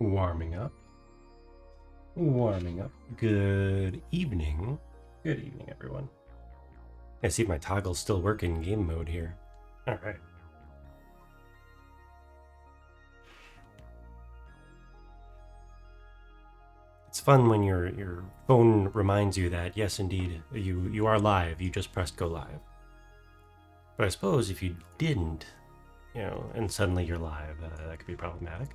Warming up. Warming up. Good evening. Good evening, everyone. I see if my toggle's still working in game mode here. Alright. It's fun when your phone reminds you that, yes, indeed, you are live. You just pressed go live. But I suppose if you didn't, and suddenly you're live, that could be problematic.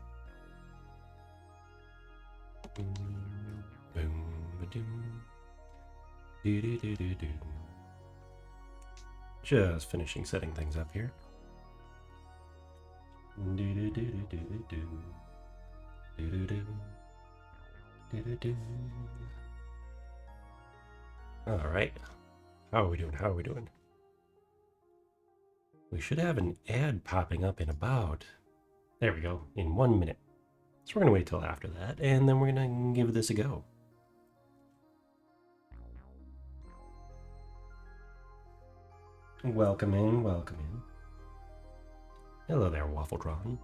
Boom, ba-doom. Do-do-do-do-do. Just finishing setting things up here. Do-do-do-do-do-do. Do-do-do. Do-do-do. All right. How are we doing? We should have an ad popping up in about, there we go, in 1 minute. So we're going to wait till after that, and then we're going to give this a go. Welcome in. Hello there, Waffletron.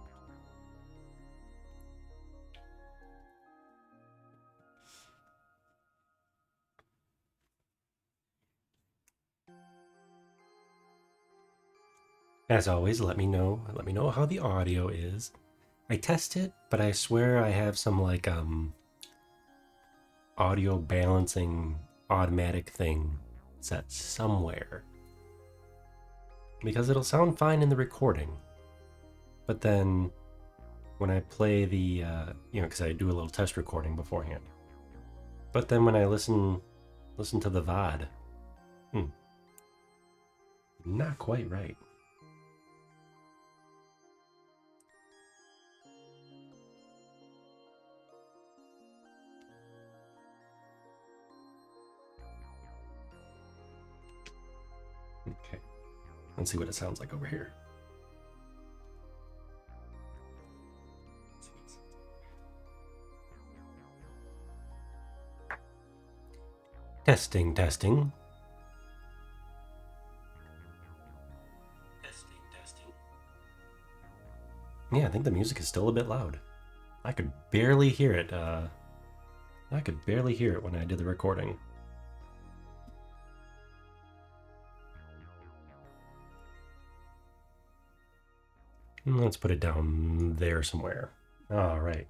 As always, let me know how the audio is. I test it, but I swear I have some audio balancing automatic thing set somewhere. Because it'll sound fine in the recording. But then when I play the because I do a little test recording beforehand. But then when I listen to the VOD, not quite right. Okay, let's see what it sounds like over here. Testing. Yeah, I think the music is still a bit loud. I could barely hear it. When I did the recording. Let's put it down there somewhere. All right.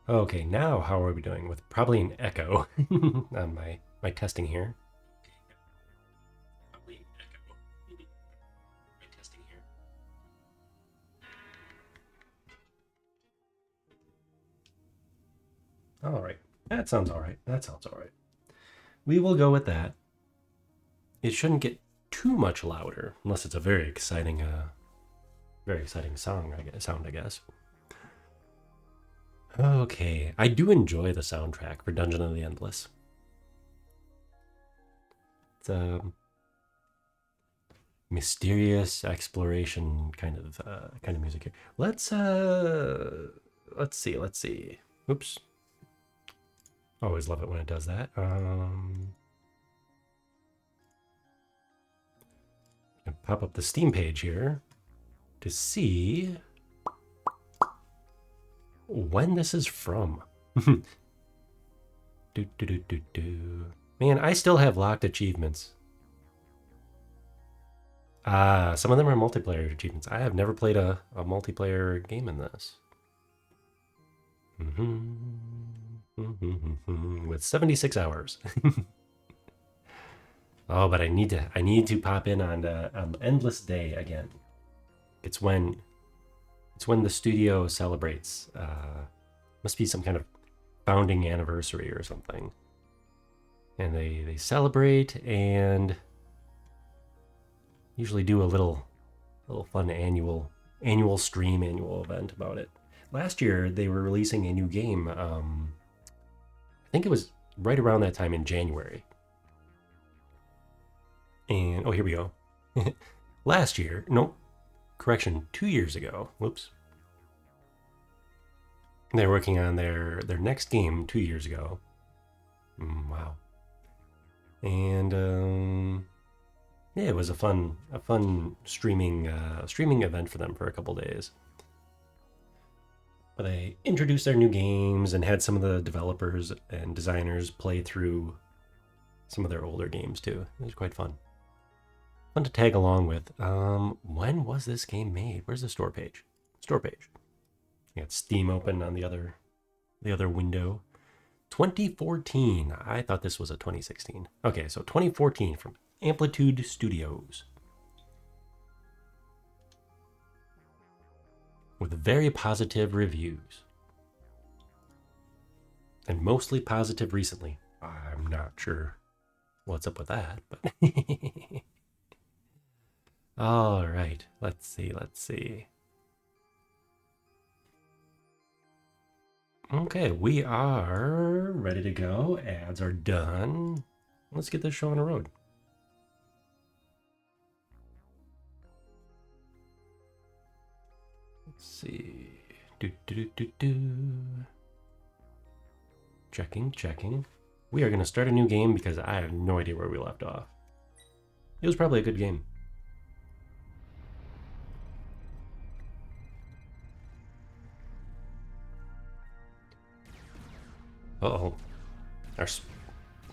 Okay, now how are we doing with probably an echo on my testing here? All right. That sounds all right. We will go with that. It shouldn't get too much louder unless it's a very exciting sound, I guess. Okay, I do enjoy the soundtrack for Dungeon of the Endless. It's a mysterious exploration kind of music here. Let's see. Oops. Always love it when it does that. Pop up the Steam page here to see when this is from. Man, I still have locked achievements. Some of them are multiplayer achievements. I have never played a multiplayer game in this. With 76 hours. Oh, but I need to pop in on Endless Day again. It's when the studio celebrates. Must be some kind of founding anniversary or something. And they celebrate and usually do a little fun annual stream, annual event about it. Last year they were releasing a new game. I think it was right around that time in January. And here we go. Last year, nope, correction, 2 years ago. Whoops. They're working on their next game 2 years ago. Wow. And yeah, it was a fun streaming event for them for a couple days. But they introduced their new games and had some of the developers and designers play through some of their older games too. It was quite fun. Fun to tag along with. When was this game made? Where's the store page? Store page. I got Steam open on the other window. 2014. I thought this was a 2016. Okay, so 2014 from Amplitude Studios. With very positive reviews. And mostly positive recently. I'm not sure what's up with that, but all right. Let's see. Okay, we are ready to go. Ads are done. Let's get this show on the road. Let's see. Checking. We are going to start a new game because I have no idea where we left off. It was probably a good game. Uh-oh.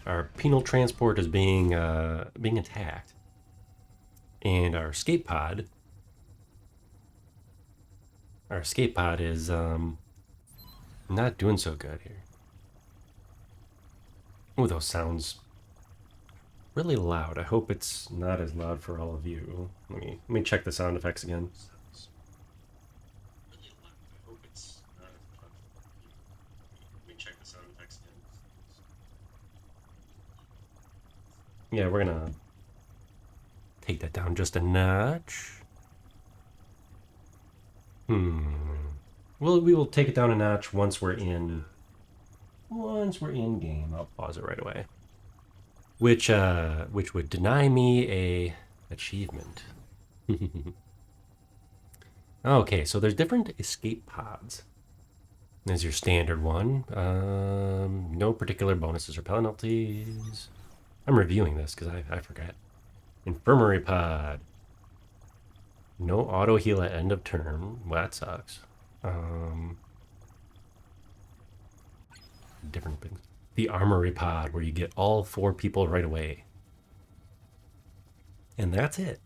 Our penal transport is being attacked. And our escape pod is not doing so good here. Oh, those sounds really loud. I hope it's not as loud for all of you. Let me check the sound effects again. Yeah, we're gonna take that down just a notch. Well, we will take it down a notch once we're in game. I'll pause it right away. Which would deny me a achievement. Okay, so there's different escape pods. There's your standard one. No particular bonuses or penalties. I'm reviewing this because I forgot. Infirmary pod. No auto heal at end of turn. Well, that sucks. Different things. The armory pod, where you get all 4 people right away. And that's it.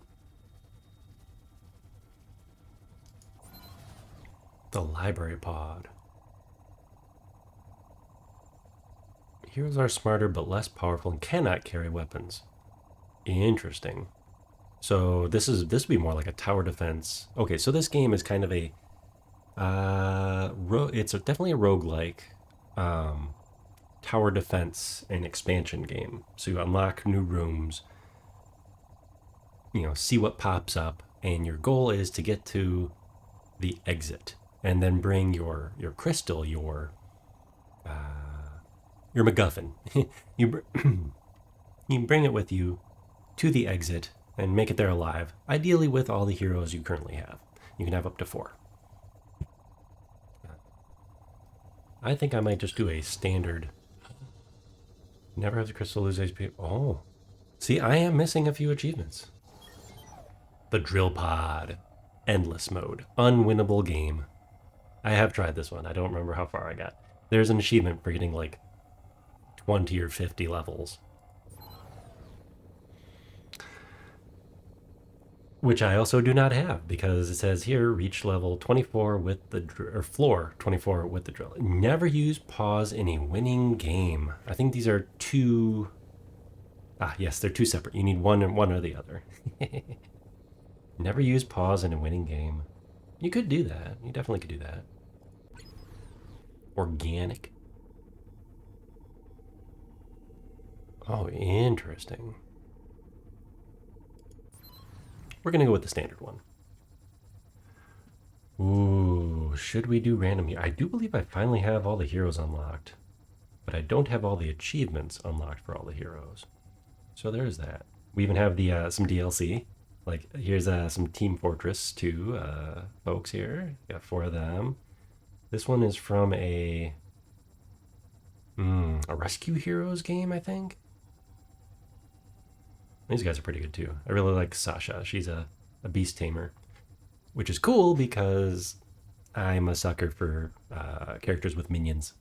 The library pod. Heroes are smarter but less powerful and cannot carry weapons. Interesting. So this would be more like a tower defense. Okay, so this game is kind of a it's definitely a roguelike tower defense and expansion game. So you unlock new rooms, see what pops up, and your goal is to get to the exit and then bring your crystal, your MacGuffin. you bring it with you to the exit and make it there alive, ideally with all the heroes you currently have. You can have up to 4. I think I might just do a standard. Never have the crystal lose HP. Oh. See, I am missing a few achievements. The drill pod. Endless mode. Unwinnable game. I have tried this one. I don't remember how far I got. There's an achievement for getting like 20 or 50 levels. Which I also do not have because it says here reach level 24 with the floor 24 with the drill. Never use pause in a winning game. I think these are 2. Yes, they're 2 separate. You need one or the other. Never use pause in a winning game. You could do that. You definitely could do that. Organic. Oh, interesting. We're going to go with the standard one. Ooh, should we do random here? I do believe I finally have all the heroes unlocked, but I don't have all the achievements unlocked for all the heroes. So there's that. We even have the some DLC. Like, here's some Team Fortress 2 folks here. Got 4 of them. This one is from a Rescue Heroes game, I think. These guys are pretty good too. I really like Sasha. She's a beast tamer, which is cool because I'm a sucker for characters with minions.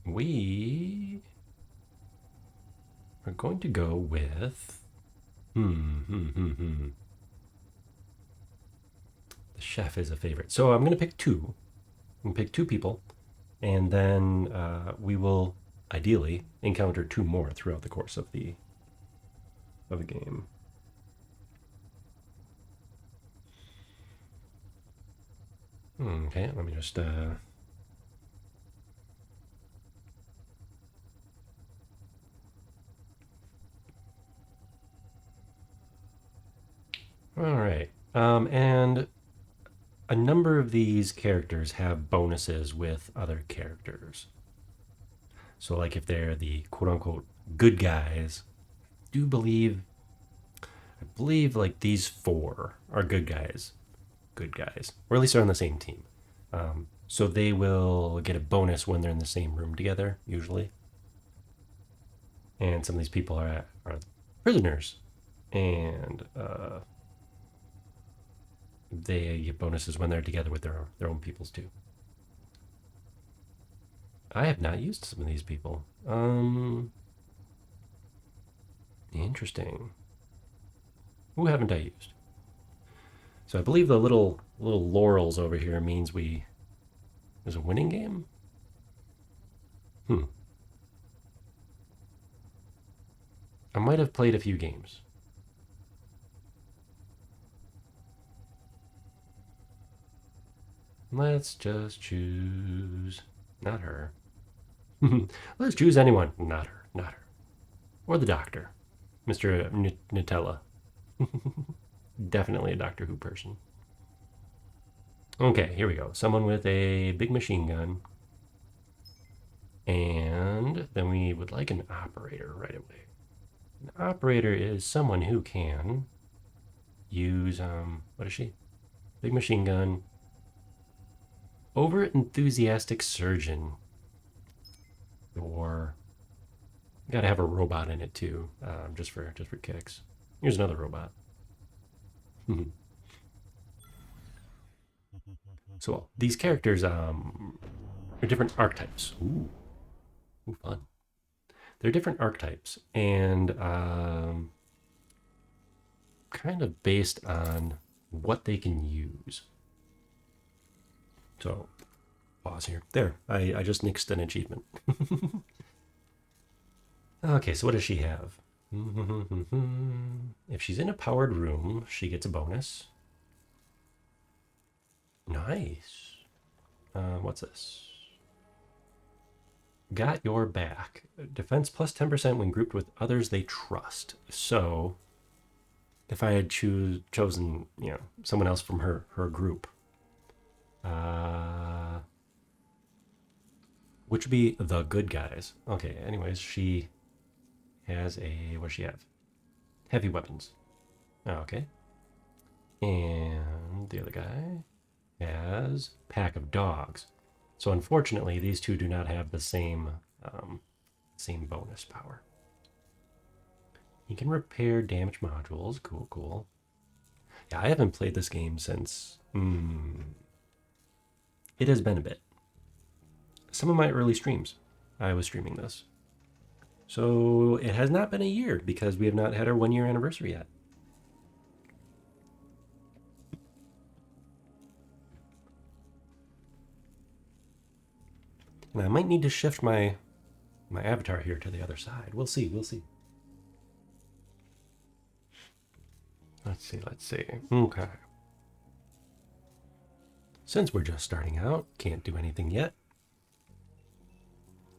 We are going to go with The chef is a favorite, so I'm going to pick two. I'm going to pick two people, and then we will ideally encounter two more throughout the course of the game. Okay, let me just all right. And a number of these characters have bonuses with other characters. So, like if they're the quote unquote good guys, I believe like these four are good guys, or at least they're on the same team. So they will get a bonus when they're in the same room together, usually. And some of these people are prisoners, and they get bonuses when they're together with their own peoples too. I have not used some of these people. Interesting. Who haven't I used? So I believe the little laurels over here means there's a winning game. I might have played a few games. Let's just choose not her. Let's choose anyone. Not her. Not her. Or the doctor, Mr. Nutella. Definitely a Doctor Who person. Okay, here we go. Someone with a big machine gun. And then we would like an operator right away. An operator is someone who can use, what is she? Big machine gun. Over enthusiastic surgeon. Or gotta have a robot in it too, just for kicks. Here's another robot. So these characters are different archetypes. Ooh, fun. They're different archetypes, and kind of based on what they can use. So, pause here. There, I just nixed an achievement. Okay, so what does she have? If she's in a powered room, she gets a bonus. Nice. What's this? Got your back. Defense plus 10% when grouped with others they trust. So, if I had chosen, someone else from her group, which would be the good guys. Okay, anyways, she has what does she have? Heavy weapons. Okay. And the other guy has pack of dogs. So unfortunately, these two do not have the same bonus power. You can repair damaged modules. Cool, cool. Yeah, I haven't played this game since it has been a bit. Some of my early streams, I was streaming this. So it has not been a year because we have not had our 1-year anniversary yet. And I might need to shift my avatar here to the other side. We'll see. Let's see. Okay. Since we're just starting out, can't do anything yet.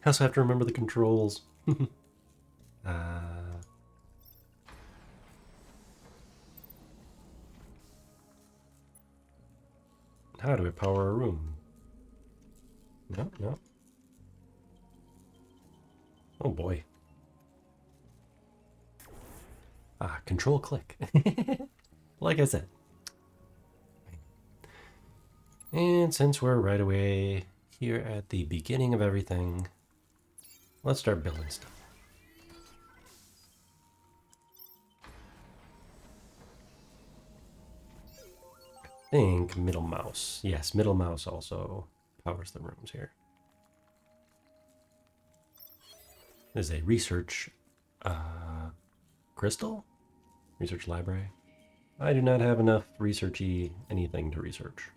I also have to remember the controls. How do I power a room? No. Oh boy. Control click. Like I said. And since we're right away here at the beginning of everything, let's start building stuff. think middle mouse. Yes, middle mouse also powers the rooms here. There's a research crystal? Research library. I do not have enough researchy anything to research.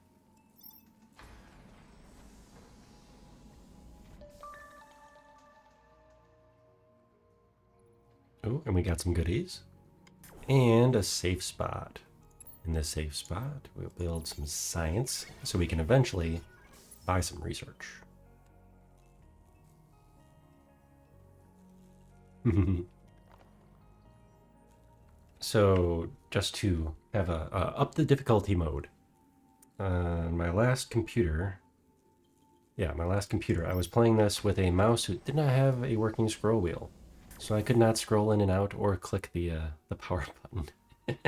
Oh, and we got some goodies. And a safe spot. In this safe spot, we'll build some science so we can eventually buy some research. So just to have a up the difficulty mode. My last computer, I was playing this with a mouse who did not have a working scroll wheel, so I could not scroll in and out or click the power button. It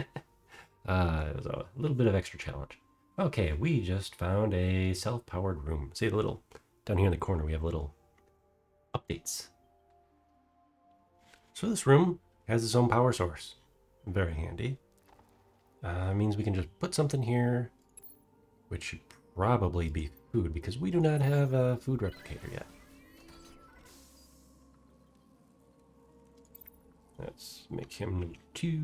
was a little bit of extra challenge. Okay, we just found a self-powered room. See the little down here in the corner, we have little updates. So this room has its own power source. Very handy. Means we can just put something here, which should probably be food, because we do not have a food replicator yet. Let's make him number 2.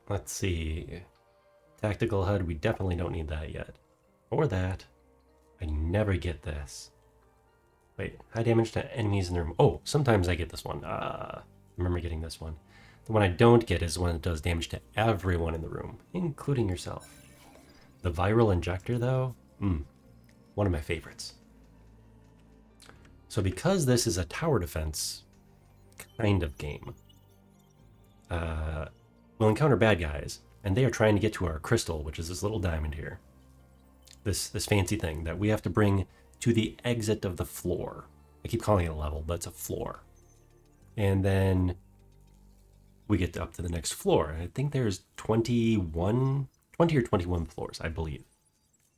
Let's see. Tactical HUD, we definitely don't need that yet. Or that. I never get this. Wait, high damage to enemies in the room. Oh, sometimes I get this one. I remember getting this one. The one I don't get is when it does damage to everyone in the room, including yourself. The viral injector, though, one of my favorites. So because this is a tower defense kind of game, we'll encounter bad guys, and they are trying to get to our crystal, which is this little diamond here. This fancy thing that we have to bring to the exit of the floor. I keep calling it a level, but it's a floor. And then we get up to the next floor. I think there's 20 or 21 floors, I believe,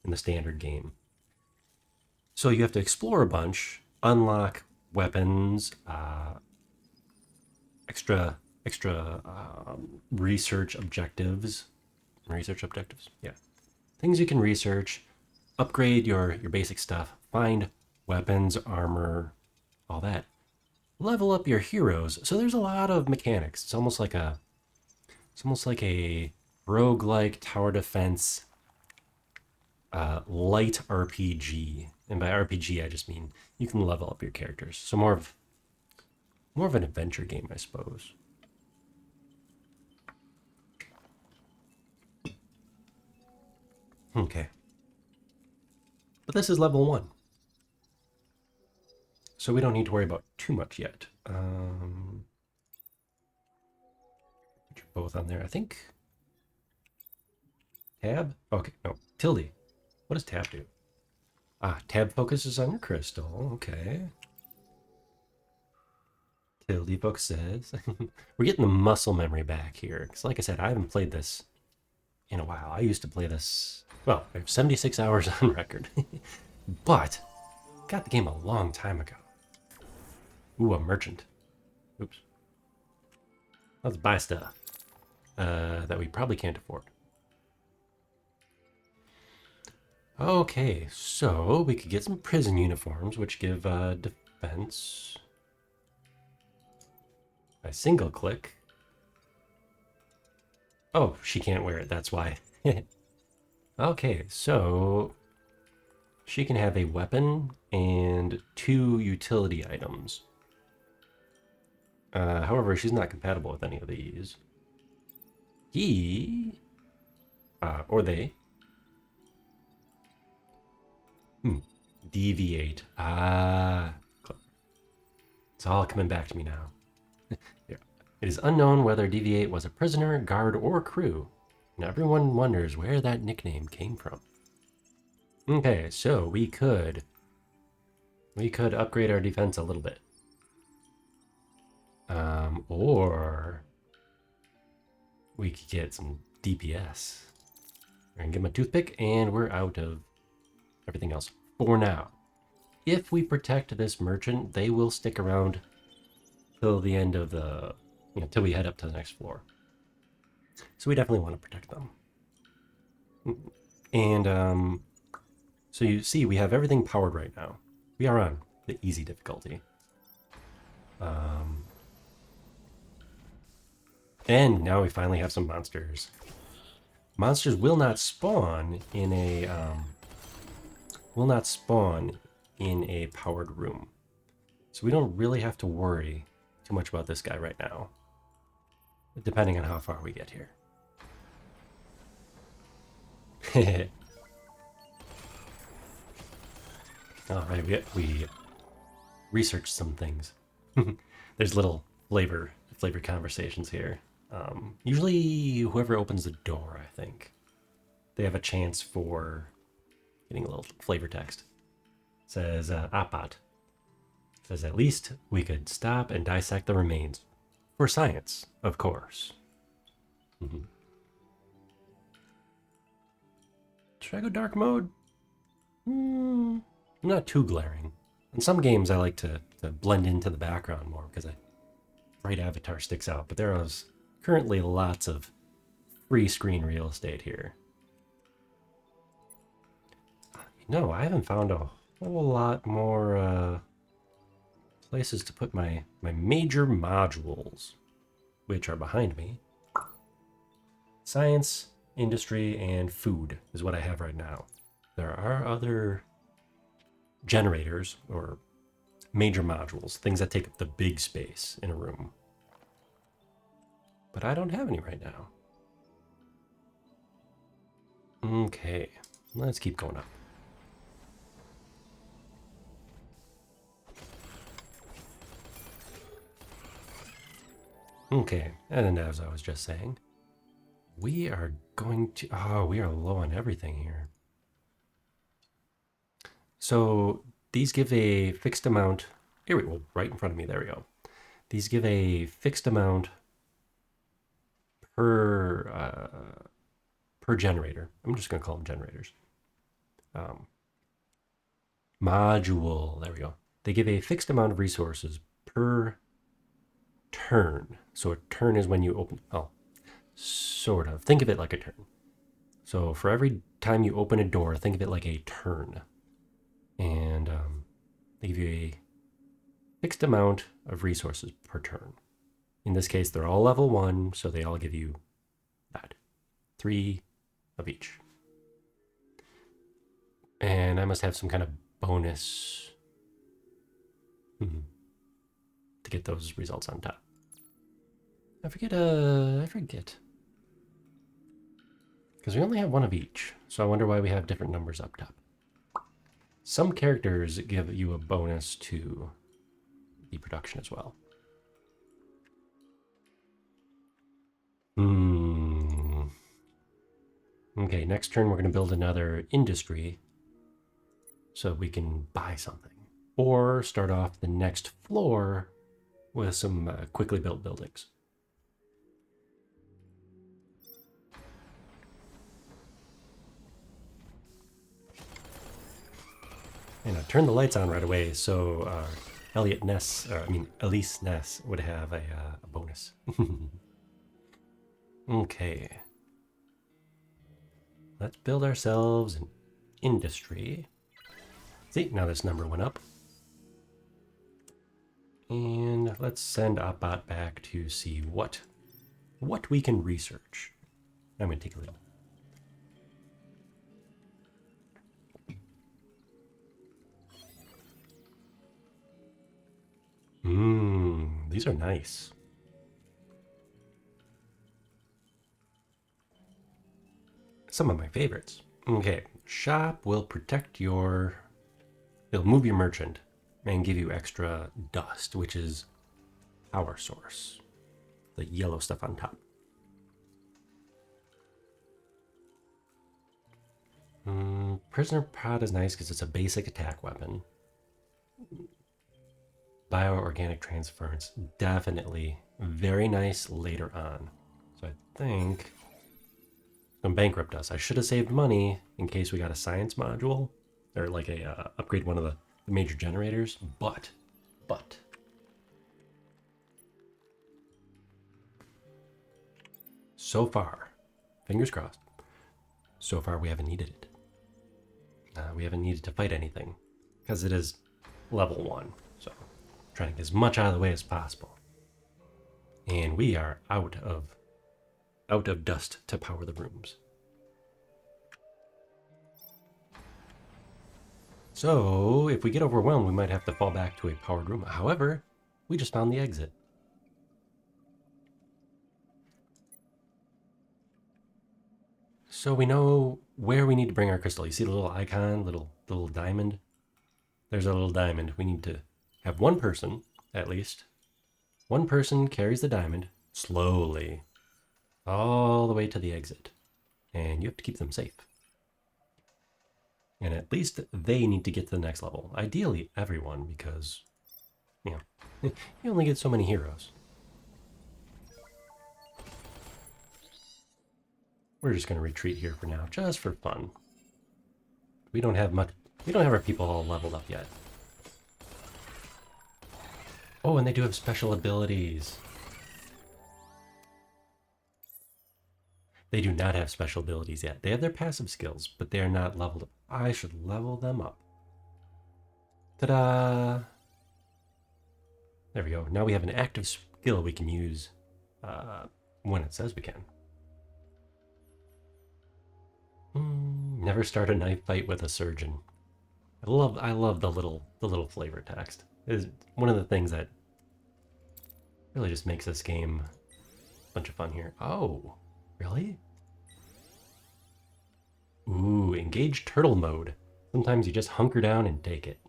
in the standard game. So you have to explore a bunch, unlock weapons, extra research objectives. Yeah. Things you can research, upgrade your basic stuff, find weapons, armor, all that. Level up your heroes. So there's a lot of mechanics. It's almost like a roguelike tower defense light RPG. And by RPG I just mean you can level up your characters. So more of an adventure game, I suppose. Okay. But this is level 1. So we don't need to worry about too much yet. Put you both on there, I think. Tab? Okay, no. Tilde. What does tab do? Ah, tab focuses on your crystal. Okay. Tilde focuses. We're getting the muscle memory back here. Because like I said, I haven't played this in a while. I used to play this... Well, I have 76 hours on record. But, got the game a long time ago. Ooh, a merchant. Oops. Let's buy stuff that we probably can't afford. Okay, so we could get some prison uniforms, which give defense by single click. Oh, she can't wear it, that's why. Okay, so she can have a weapon and 2 utility items. However, she's not compatible with any of these. He, or they, deviate. It's all coming back to me now. Yeah. It is unknown whether Deviate was a prisoner, guard, or crew, and everyone wonders where that nickname came from. Okay, so we could upgrade our defense a little bit. Or we could get some DPS. We're gonna give him a toothpick, and we're out of everything else for now. If we protect this merchant, they will stick around till the end of the, till we head up to the next floor. So we definitely want to protect them. And so you see, we have everything powered right now. We are on the easy difficulty. And now we finally have some monsters. Monsters will not spawn in a powered room. So we don't really have to worry too much about this guy right now, depending on how far we get here. All right, we researched some things. There's little flavor conversations here. Usually, whoever opens the door, I think, they have a chance for getting a little flavor text. It says Apat. Says at least we could stop and dissect the remains for science, of course. Should I go dark mode? Not too glaring. In some games, I like to blend into the background more because a bright avatar sticks out. But there is currently lots of free screen real estate here. No, I haven't found a whole lot more places to put my major modules, which are behind me. Science, industry, and food is what I have right now. There are other generators or major modules, things that take up the big space in a room. But I don't have any right now. Okay, let's keep going up. Okay, and as I was just saying, we are going to... Oh, we are low on everything here. So these give a fixed amount. Here we go, right in front of me. There we go. These give a fixed amount per generator. I'm just going to call them generators. Module. There we go. They give a fixed amount of resources per turn. So a turn is when you open. Oh, sort of. Think of it like a turn. So for every time you open a door, think of it like a turn. And they give you a fixed amount of resources per turn. In this case, they're all level 1, so they all give you that. 3 of each. And I must have some kind of bonus to get those results on top. I forget. Because we only have 1 of each, so I wonder why we have different numbers up top. Some characters give you a bonus to the production as well. Okay, next turn we're going to build another industry so we can buy something. Or start off the next floor with some quickly built buildings. And I turned the lights on right away, so Elise Ness would have a bonus. Okay. Let's build ourselves an industry. See, now this number went up. And let's send Apat back to see what we can research. I'm going to take a look. These are nice. Some of my favorites. Okay, shop will protect it'll move your merchant and give you extra dust, which is power source. The yellow stuff on top. Prisoner pod is nice because it's a basic attack weapon. Bioorganic transference, definitely very nice later on. So I think gonna bankrupt us. I should have saved money in case we got a science module or like a upgrade one of the major generators. But so far, fingers crossed, so far we haven't needed it. We haven't needed to fight anything because it is level 1. So trying to get as much out of the way as possible. And we are out of dust to power the rooms. So if we get overwhelmed, we might have to fall back to a powered room. However, we just found the exit. So we know where we need to bring our crystal. You see the little icon, little diamond? There's a little diamond. We need to have one person, at least. One person carries the diamond slowly all the way to the exit. And you have to keep them safe. And at least they need to get to the next level. Ideally, everyone, because, you know, you only get so many heroes. We're just going to retreat here for now, just for fun. We don't have our people all leveled up yet. Oh, and they do have special abilities. They do not have special abilities yet. They have their passive skills, but they are not leveled up. I should level them up. Ta-da! There we go. Now we have an active skill we can use when it says we can. Never start a knife fight with a surgeon. I love the little flavor text. It is one of the things that really just makes this game a bunch of fun here. Oh, really? Ooh, engage turtle mode. Sometimes you just hunker down and take it.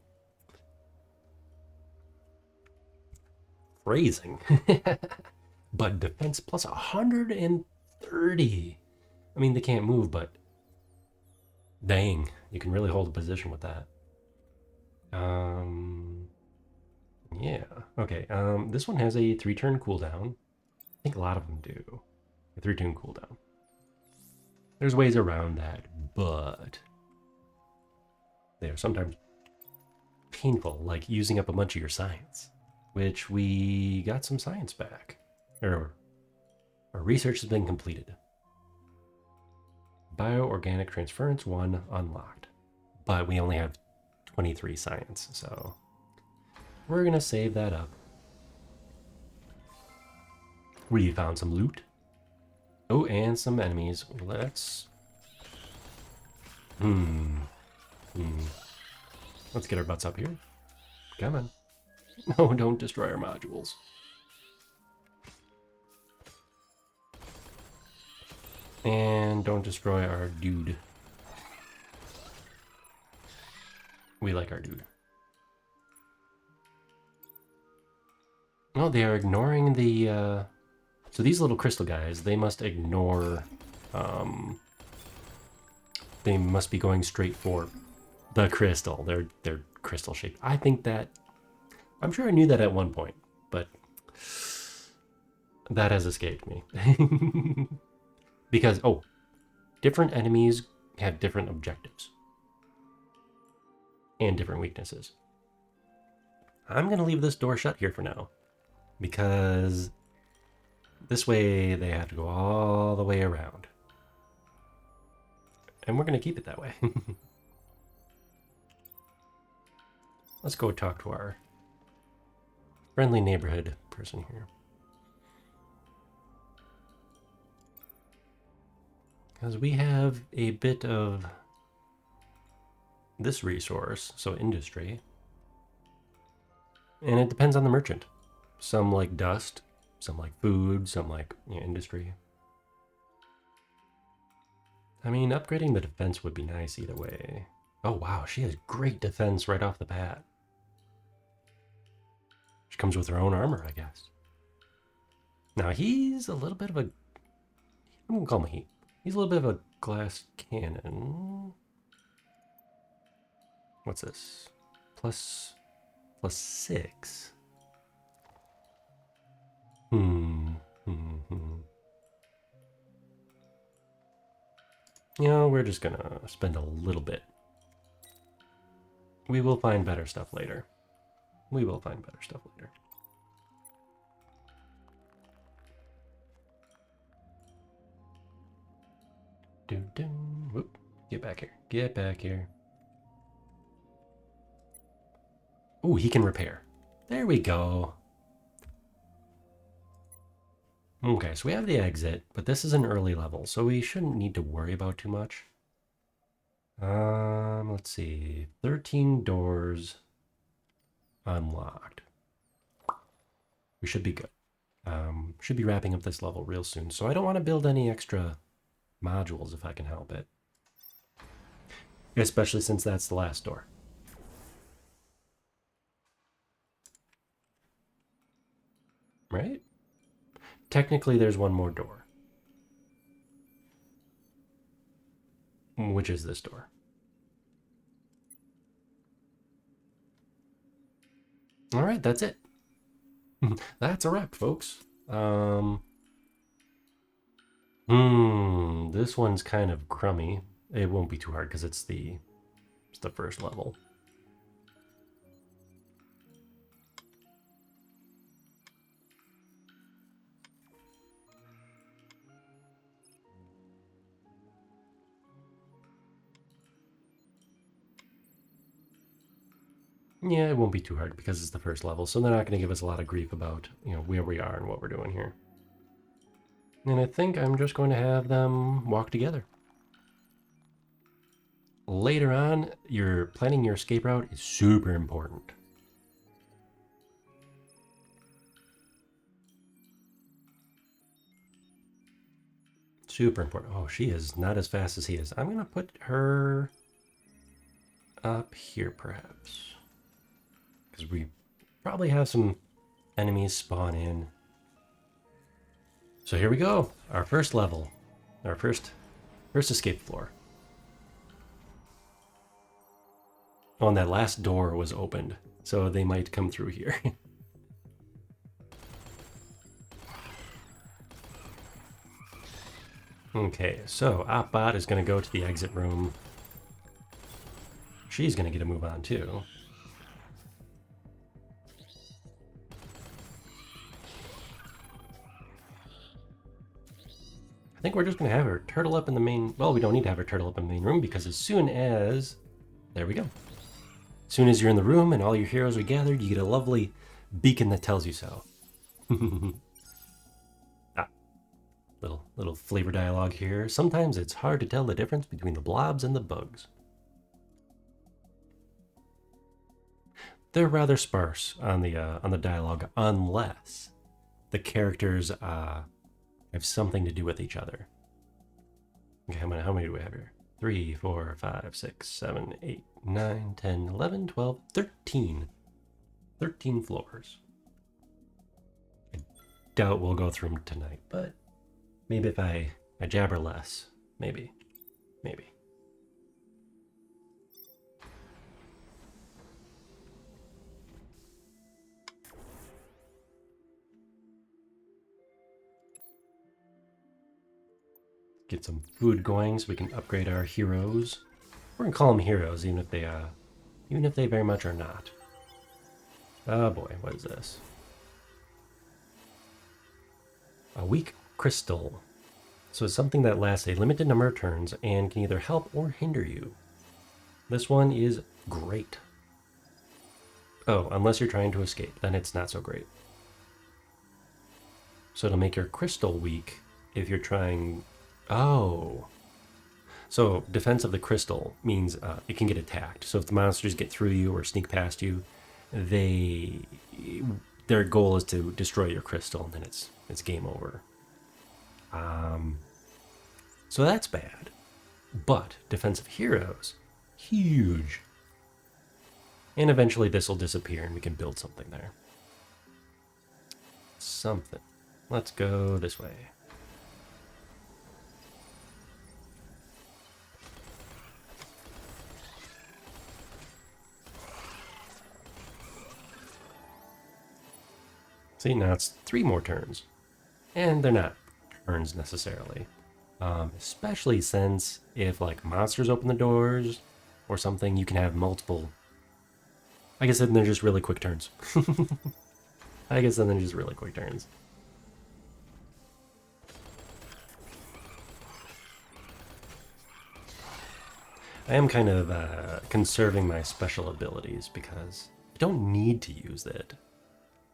Phrasing. But defense plus 130. I mean, they can't move, but dang, you can really hold a position with that. Yeah. Okay. This one has a 3-turn cooldown. I think a lot of them do. A 3-turn cooldown. There's ways around that, but they are sometimes painful, like using up a bunch of your science, which we got some science back. Or our research has been completed. Bioorganic transference 1 unlocked. But we only have 23 science, so we're gonna save that up. We found some loot. Oh, and some enemies. Let's let's get our butts up here. Come on. No, don't destroy our modules. And don't destroy our dude. We like our dude. Oh, they are ignoring the, so these little crystal guys, they must ignore, they must be going straight for the crystal. They're crystal shaped. I think that, I'm sure I knew that at one point, but that has escaped me. Because, oh, different enemies have different objectives and different weaknesses. I'm going to leave this door shut here for now because this way they have to go all the way around. And we're going to keep it that way. Let's go talk to our friendly neighborhood person here. Because we have a bit of this resource, so industry. And it depends on the merchant. Some like dust, some like food, some like industry. I mean, upgrading the defense would be nice either way. Oh wow, she has great defense right off the bat. She comes with her own armor, I guess. Now he's a little bit of a, I'm gonna call him he's a little bit of a glass cannon. What's this? Plus 6. You know, we're just gonna spend a little bit. We will find better stuff later. We will find better stuff later. Whoop. Get back here. Get back here. Ooh, he can repair. There we go. Okay, so we have the exit, but this is an early level, so we shouldn't need to worry about too much. Let's see. 13 doors unlocked. We should be good. Should be wrapping up this level real soon, so I don't want to build any extra modules if I can help it. Especially since that's the last door. Right? Technically, there's one more door. Which is this door. All right, that's it. That's a wrap, folks. This one's kind of crummy. It won't be too hard because it's the first level. Yeah, it won't be too hard because it's the first level, so they're not going to give us a lot of grief about, where we are and what we're doing here. And I think I'm just going to have them walk together. Later on, planning your escape route is super important. Super important. Oh, she is not as fast as he is. I'm going to put her up here, perhaps. Because we probably have some enemies spawn in. So here we go. Our first level. Our first escape floor. Oh, and that last door was opened, so they might come through here. Okay, so Opbot is going to go to the exit room. She's going to get a move on, too. I think we're just going to have her turtle up in the main... Well, we don't need to have her turtle up in the main room because as soon as... There we go. As soon as you're in the room and all your heroes are gathered, you get a lovely beacon that tells you so. Little flavor dialogue here. Sometimes it's hard to tell the difference between the blobs and the bugs. They're rather sparse on the dialogue unless the characters have something to do with each other. Okay, how many do we have here? 3, 4, 5, 6, 7, 8, 9, 10, 11, 12, 13. 13 floors. I doubt we'll go through them tonight, but maybe if I jabber less. Maybe. Get some food going so we can upgrade our heroes. We're gonna call them heroes, even if they very much are not. Oh boy, what is this? A weak crystal. So it's something that lasts a limited number of turns and can either help or hinder you. This one is great. Oh, unless you're trying to escape, then it's not so great. So it'll make your crystal weak if you're trying... Oh. So defense of the crystal means it can get attacked. So if the monsters get through you or sneak past you, their goal is to destroy your crystal, and then it's game over. So that's bad. But defensive heroes, huge. And eventually this will disappear and we can build something there. Something. Let's go this way. See, now it's 3 more turns. And they're not turns necessarily. Especially since if like monsters open the doors or something, you can have multiple. I guess then they're just really quick turns. I am kind of conserving my special abilities because I don't need to use it.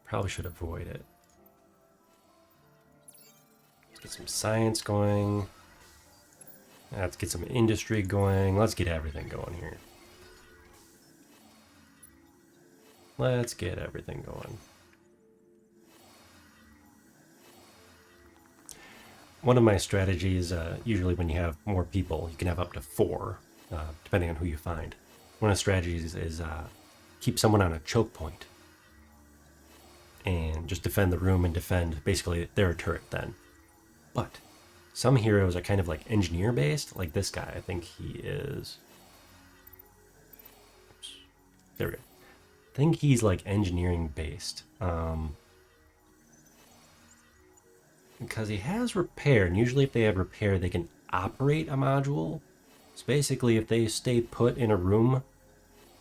Probably should avoid it. Let's get some science going. Let's get some industry going. Let's get everything going here. Let's get everything going. One of my strategies, usually when you have more people, you can have up to 4, depending on who you find. One of the strategies is keep someone on a choke point and just defend the room and defend, basically, they're a turret then. But some heroes are kind of like engineer based, like this guy. I think he is. Oops. There we go. I think he's like engineering based. Because he has repair, and usually if they have repair, they can operate a module. So basically, if they stay put in a room,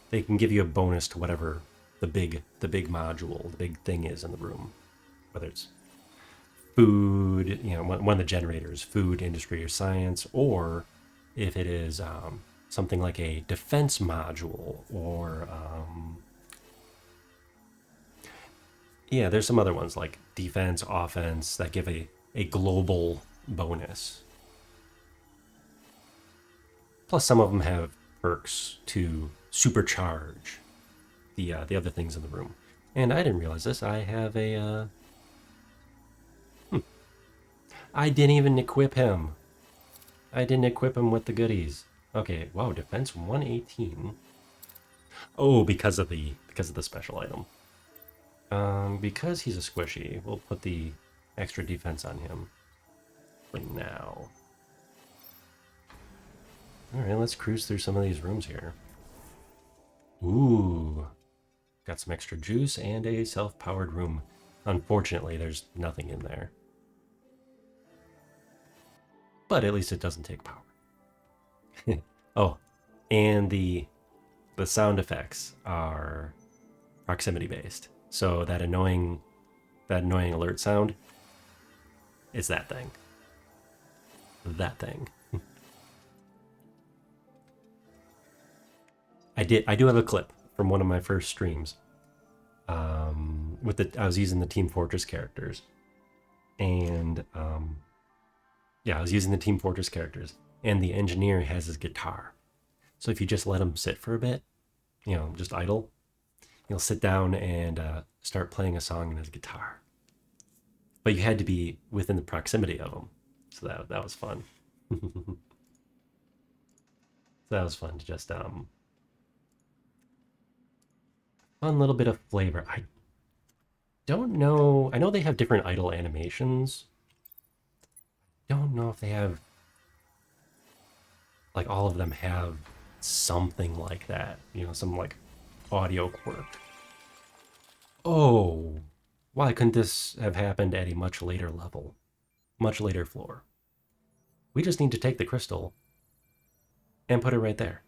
they can give you a bonus to whatever the big module, the big thing is in the room. Whether it's food, you know, one of the generators, food, industry, or science, or if it is something like a defense module, or yeah, there's some other ones like defense, offense that give a global bonus. Plus, some of them have perks to supercharge the other things in the room. And I didn't realize this. I have a. I didn't even equip him. I didn't equip him with the goodies. Okay, wow, defense 118. Oh, because of the special item. Because he's a squishy, we'll put the extra defense on him for now. Alright, let's cruise through some of these rooms here. Ooh. Got some extra juice and a self-powered room. Unfortunately, there's nothing in there. But at least it doesn't take power. Oh, and the sound effects are proximity based. So that annoying alert sound is that thing. That thing. I do have a clip from one of my first streams. I was using the Team Fortress characters. And yeah, I was using the Team Fortress characters, and the engineer has his guitar. So if you just let him sit for a bit, you know, just idle, he'll sit down and start playing a song on his guitar. But you had to be within the proximity of him, so that was fun. So that was fun to just fun little bit of flavor. I don't know. I know they have different idle animations. Don't know if they have, like, all of them have something like that, you know, some like audio quirk. Oh, why couldn't this have happened at a much later level, much later floor? We just need to take the crystal and put it right there.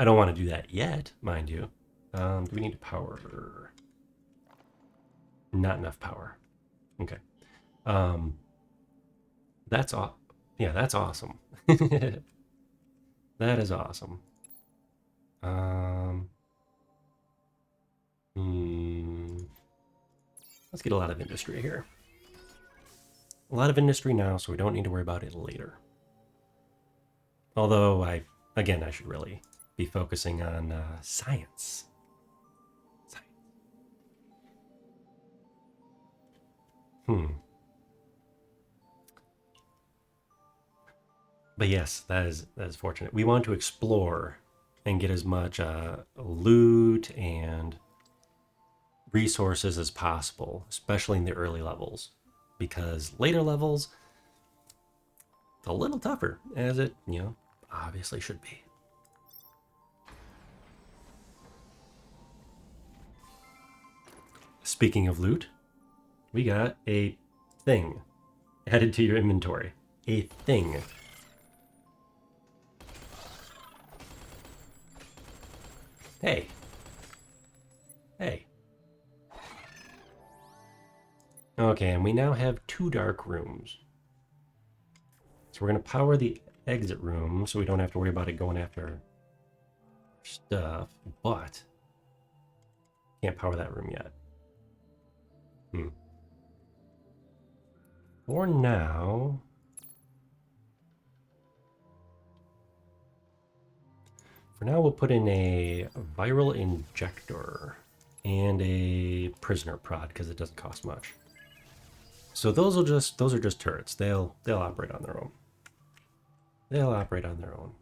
I don't want to do that yet, mind you. Do we need power? Not enough power. Okay. That's yeah, that's awesome. That is awesome. Let's get a lot of industry here. A lot of industry now, so we don't need to worry about it later. Although I should really be focusing on science. But yes, that is fortunate. We want to explore and get as much loot and resources as possible, especially in the early levels, because later levels, it's a little tougher, as it, you know, obviously should be. Speaking of loot, we got a thing added to your inventory. A thing. Hey. Hey. Okay, and we now have 2 dark rooms. So we're going to power the exit room so we don't have to worry about it going after stuff, but can't power that room yet. For now, we'll put in a viral injector and a prisoner prod because it doesn't cost much. So those are just turrets. They'll operate on their own. They'll operate on their own.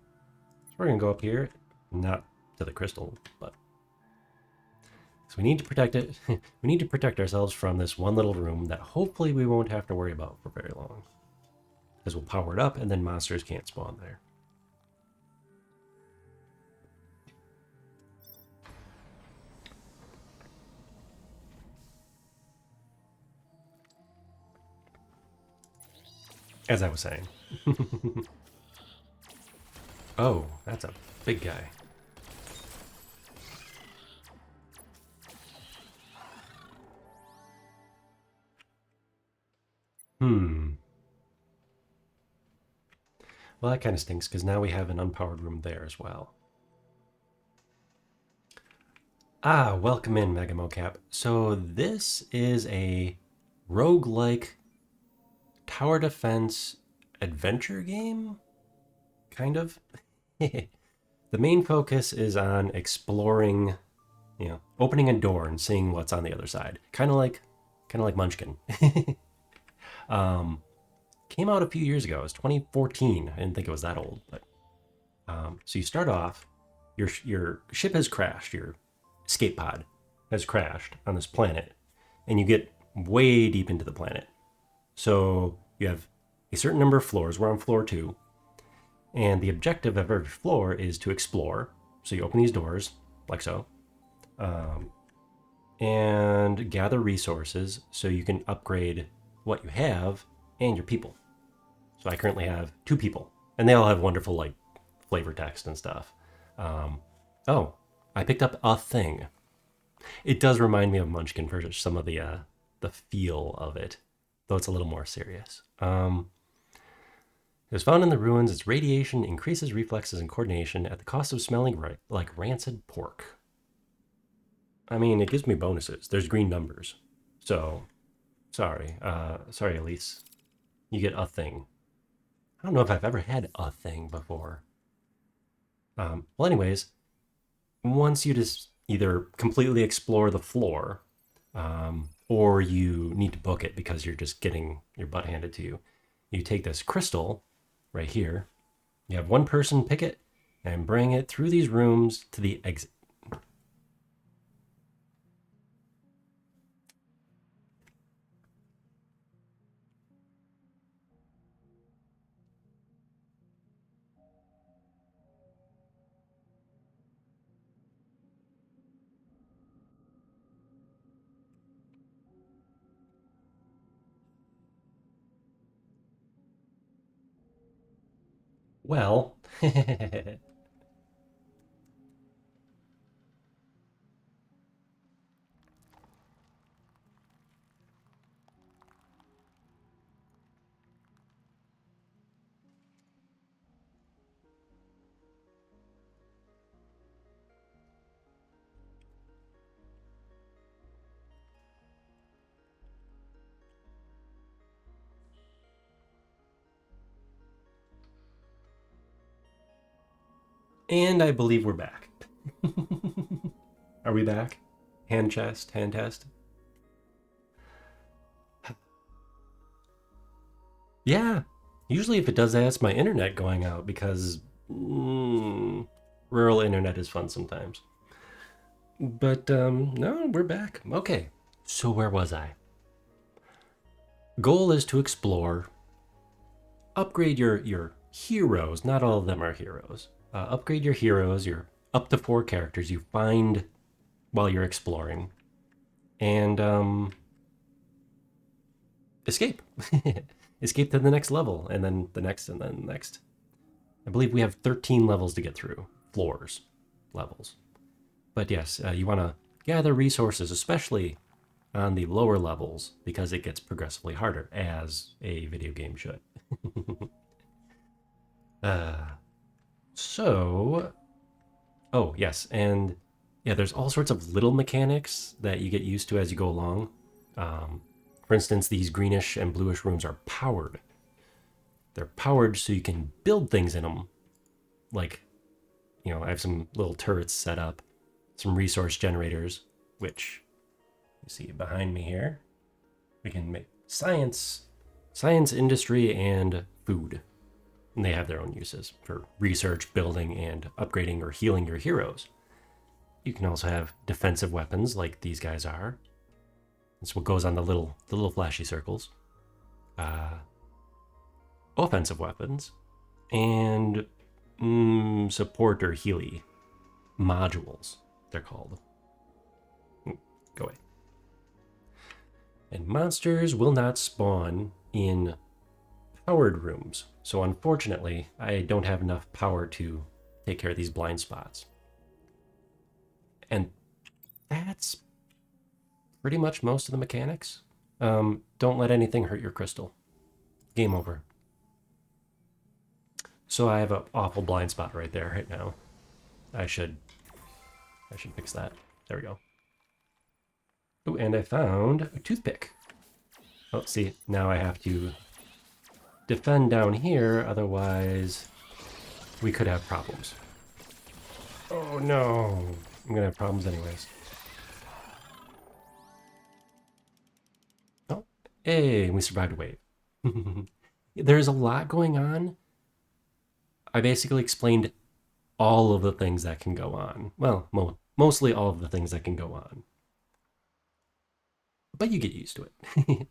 So we're gonna go up here, not to the crystal, but so we need to protect it. We need to protect ourselves from this one little room that hopefully we won't have to worry about for very long, because we'll power it up and then monsters can't spawn there. As I was saying. Oh, that's a big guy. Well, that kind of stinks because now we have an unpowered room there as well. Ah, welcome in, Mega Mocap. So this is a roguelike tower defense adventure game, kind of. The main focus is on exploring, opening a door and seeing what's on the other side. Kind of like Munchkin. Came out a few years ago. It was 2014. I didn't think it was that old, but so you start off, your ship has crashed, your escape pod has crashed on this planet, and you get way deep into the planet. So you have a certain number of floors. We're on floor 2. And the objective of every floor is to explore. So you open these doors, like so, and gather resources so you can upgrade what you have and your people. So I currently have 2 people, and they all have wonderful, like, flavor text and stuff. Oh, I picked up a thing. It does remind me of Munchkin for some of the feel of it, though it's a little more serious. It was found in the ruins. Its radiation increases reflexes and coordination at the cost of smelling like rancid pork. I mean, it gives me bonuses. There's green numbers. So, sorry, Elise. You get a thing. I don't know if I've ever had a thing before. Well, anyways, once you just either completely explore the floor, or you need to book it because you're just getting your butt handed to you, you take this crystal right here. You have one person pick it and bring it through these rooms to the exit. Well, and I believe we're back. Are we back? Hand test. Yeah. Usually if it does that, it's my internet going out because rural internet is fun sometimes. But no, we're back. Okay. So where was I? Goal is to explore, upgrade your heroes. Not all of them are heroes. Upgrade your heroes, your up to 4 characters you find while you're exploring, and escape. Escape to the next level, and then the next, and then the next. I believe we have 13 levels to get through. Floors. Levels. But yes, you want to gather resources, especially on the lower levels, because it gets progressively harder, as a video game should. Uh, so, oh, yes, and yeah, there's all sorts of little mechanics that you get used to as you go along. Um, for instance, these greenish and bluish rooms are powered. They're powered so you can build things in them. Like, I have some little turrets set up, some resource generators, which you see behind me here. We can make science, industry, and food. And they have their own uses for research, building, and upgrading or healing your heroes. You can also have defensive weapons like these guys are. That's what goes on the little flashy circles. Uh, Offensive weapons and support or healy modules. They're called. Go away. And monsters will not spawn in powered rooms. So unfortunately, I don't have enough power to take care of these blind spots. And that's pretty much most of the mechanics. Don't let anything hurt your crystal. Game over. So I have an awful blind spot right there right now. I should fix that. There we go. Oh, and I found a toothpick. Oh, see, now I have to defend down here, otherwise we could have problems. Oh no, I'm gonna have problems anyways. Oh, hey, we survived a wave. There's a lot going on. I basically explained all of the things that can go on. Well, mostly all of the things that can go on. But you get used to it.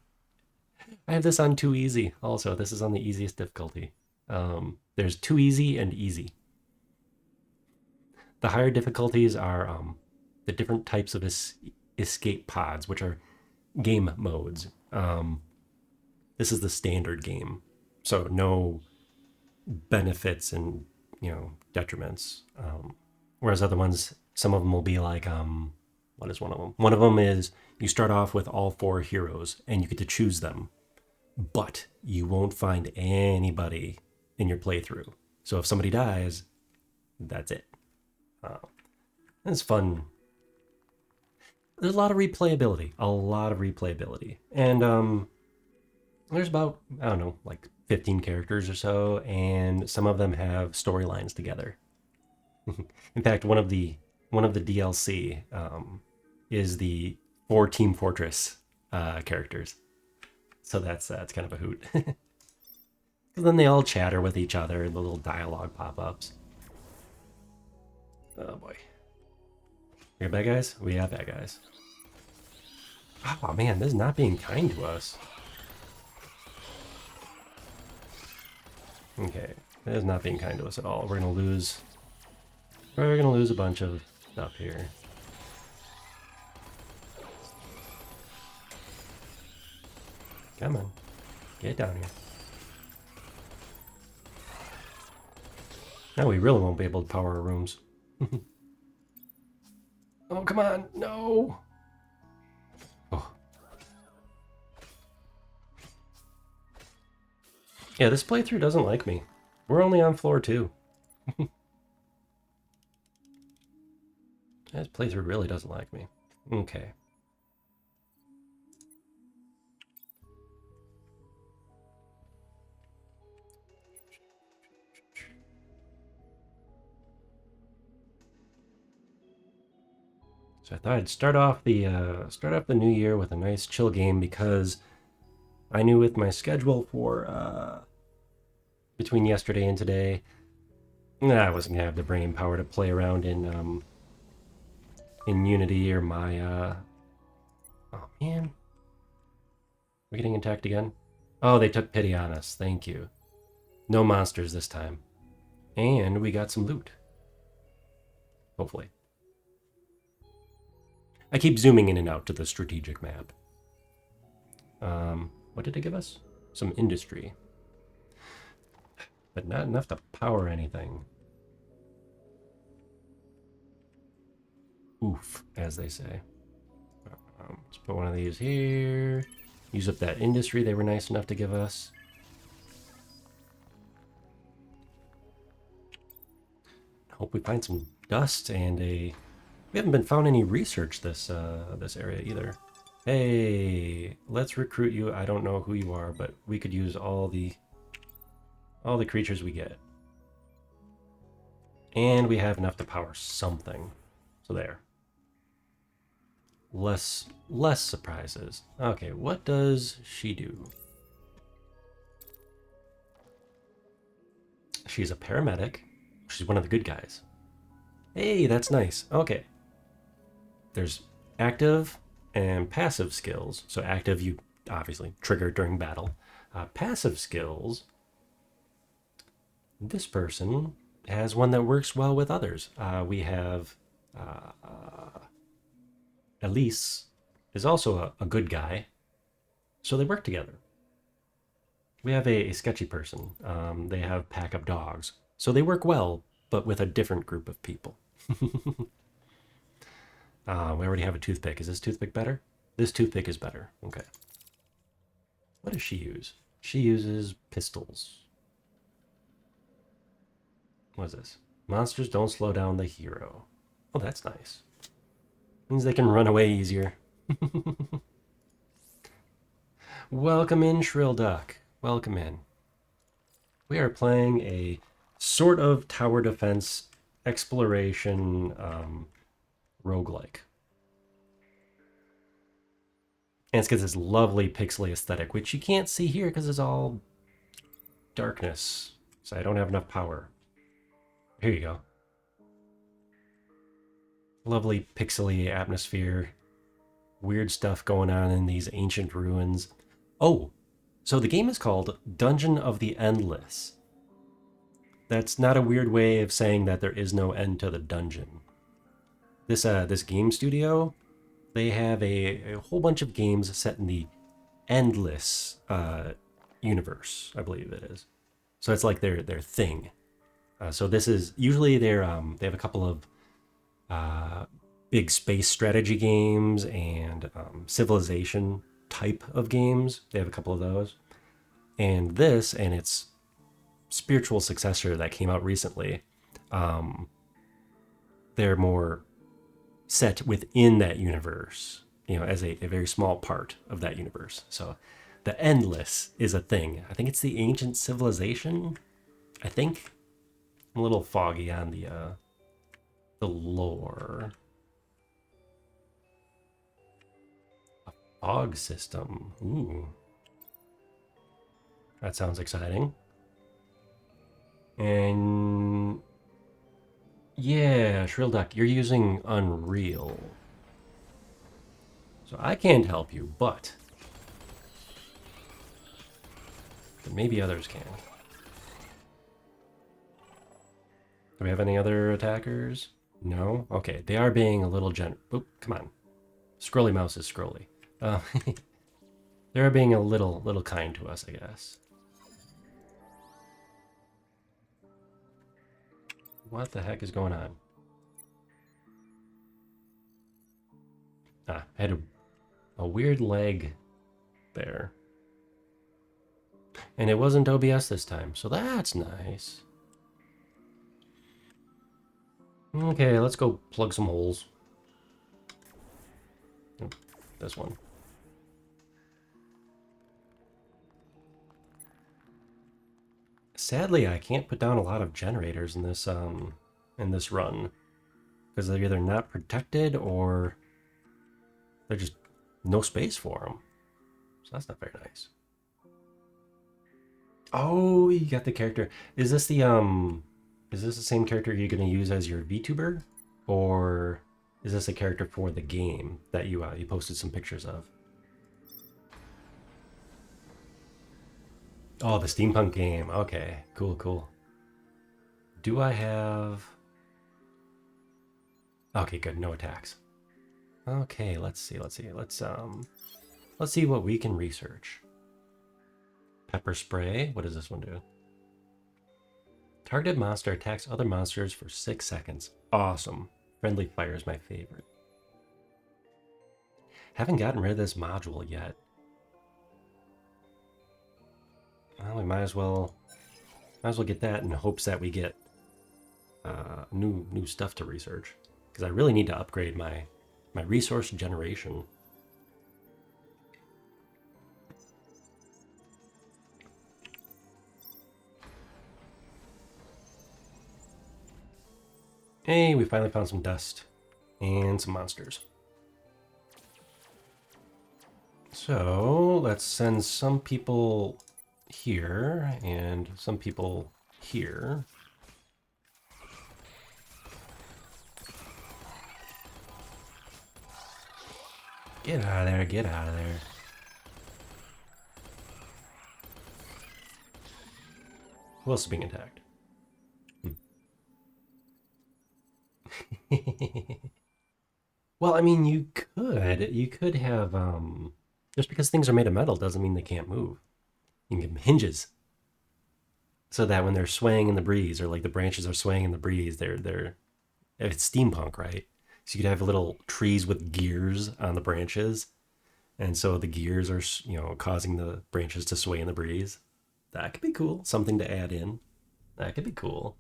I have this on too easy. Also, this is on the easiest difficulty. There's too easy and easy. The higher difficulties are the different types of escape pods, which are game modes. This is the standard game, so no benefits and detriments. Whereas other ones, some of them will be like what is one of them? One of them is you start off with all 4 heroes and you get to choose them, but you won't find anybody in your playthrough. So if somebody dies, that's it. It's fun. There's a lot of replayability, and there's about, I don't know, like 15 characters or so, and some of them have storylines together. In fact, one of the DLC is the 4 Team Fortress characters, so that's kind of a hoot. Because then they all chatter with each other, and the little dialogue pop-ups. Oh boy. We got bad guys? We have bad guys. Oh man, this is not being kind to us. Okay, that is not being kind to us at all. We're gonna lose a bunch of stuff here. Come on, get down here. Now we really won't be able to power our rooms. Oh, come on, no! Oh. Yeah, this playthrough doesn't like me. We're only on floor 2. This playthrough really doesn't like me. Okay. So I thought I'd start off the new year with a nice chill game, because I knew with my schedule for between yesterday and today, I wasn't gonna have the brain power to play around in Unity or my oh man. We're getting attacked again? Oh, they took pity on us. Thank you. No monsters this time. And we got some loot. Hopefully. I keep zooming in and out to the strategic map. What did it give us? Some industry. But not enough to power anything. Oof, as they say. Let's put one of these here. Use up that industry they were nice enough to give us. Hope we find some dust and a... We haven't been found any research this this area either. Hey, let's recruit you. I don't know who you are, but we could use all the creatures we get. And we have enough to power something. So there. Less surprises. Okay, what does she do? She's a paramedic. She's one of the good guys. Hey, that's nice. Okay. There's active and passive skills. So active, you obviously trigger during battle. Passive skills, this person has one that works well with others. We have Elise is also a good guy, so they work together. We have a sketchy person. They have pack of dogs, so they work well, but with a different group of people. We already have a toothpick. Is this toothpick better? This toothpick is better. Okay. What does she use? She uses pistols. What is this? Monsters don't slow down the hero. Oh, that's nice. Means they can run away easier. Welcome in, Shrill Duck. Welcome in. We are playing a sort of tower defense exploration roguelike. And it's got this lovely pixely aesthetic, which you can't see here because it's all darkness. So I don't have enough power. Here you go. Lovely pixely atmosphere. Weird stuff going on in these ancient ruins. Oh, so the game is called Dungeon of the Endless. That's not a weird way of saying that there is no end to the dungeon. This game studio, they have a whole bunch of games set in the Endless universe, I believe it is. So it's like their thing. So this is usually they have a couple of big space strategy games and civilization type of games. They have a couple of those. And this and its spiritual successor that came out recently, they're more set within that universe, you know, as a very small part of that universe. So the Endless is a thing. I think it's the ancient civilization. I think I'm a little foggy on the lore. A fog system. Ooh. That sounds exciting. And yeah, Shrill Duck, you're using Unreal. So I can't help you, but maybe others can. Do we have any other attackers? No? Okay, they are being a little Oop, come on. Scrolly mouse is scrolly. They're being a little kind to us, I guess. What the heck is going on? I had a weird lag there. And it wasn't OBS this time, so that's nice. Okay, let's go plug some holes. This one. Sadly, I can't put down a lot of generators in this run because they're either not protected or there's just no space for them. So that's not very nice. Oh, you got the character. Is this the same character you're gonna use as your VTuber, or is this a character for the game that you posted some pictures of? Oh, the steampunk game. Okay, cool. Do I have... Okay, good. No attacks. Okay, let's see. Let's see what we can research. Pepper spray. What does this one do? Targeted monster attacks other monsters for 6 seconds. Awesome. Friendly fire is my favorite. Haven't gotten rid of this module yet. Well, we might as well get that in hopes that we get new stuff to research because I really need to upgrade my resource generation. Hey, we finally found some dust and some monsters. So let's send some people here and some people here. Get out of there, get out of there. Who else is being attacked? Well, I mean, you could have, just because things are made of metal doesn't mean they can't move. You can give them hinges so that when they're swaying in the breeze, or like the branches are swaying in the breeze, it's steampunk, right? So you could have little trees with gears on the branches, and so the gears are, causing the branches to sway in the breeze. That could be cool. Something to add in. That could be cool.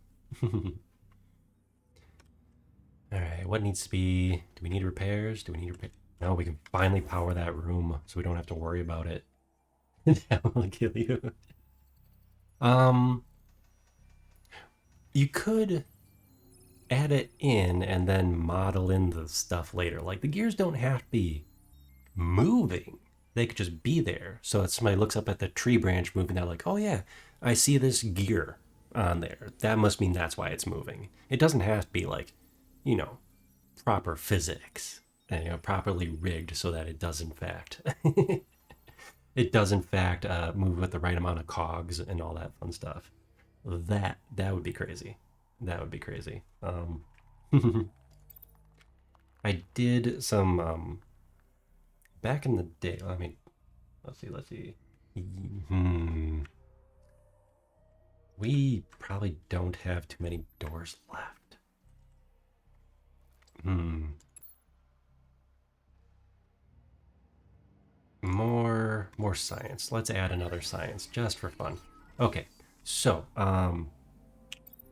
All right, what needs to be? Do we need repairs? Do we need repair? No, we can finally power that room, so we don't have to worry about it. That will kill you. You could add it in and then model in the stuff later. Like the gears don't have to be moving; they could just be there. So if somebody looks up at the tree branch moving, they're like, "Oh yeah, I see this gear on there. That must mean that's why it's moving." It doesn't have to be like, proper physics and properly rigged so that it does in fact move with the right amount of cogs and all that fun stuff. That would be crazy. That would be crazy. I did some back in the day. I mean, let's see. We probably don't have too many doors left. More science. Let's add another science just for fun. Okay, so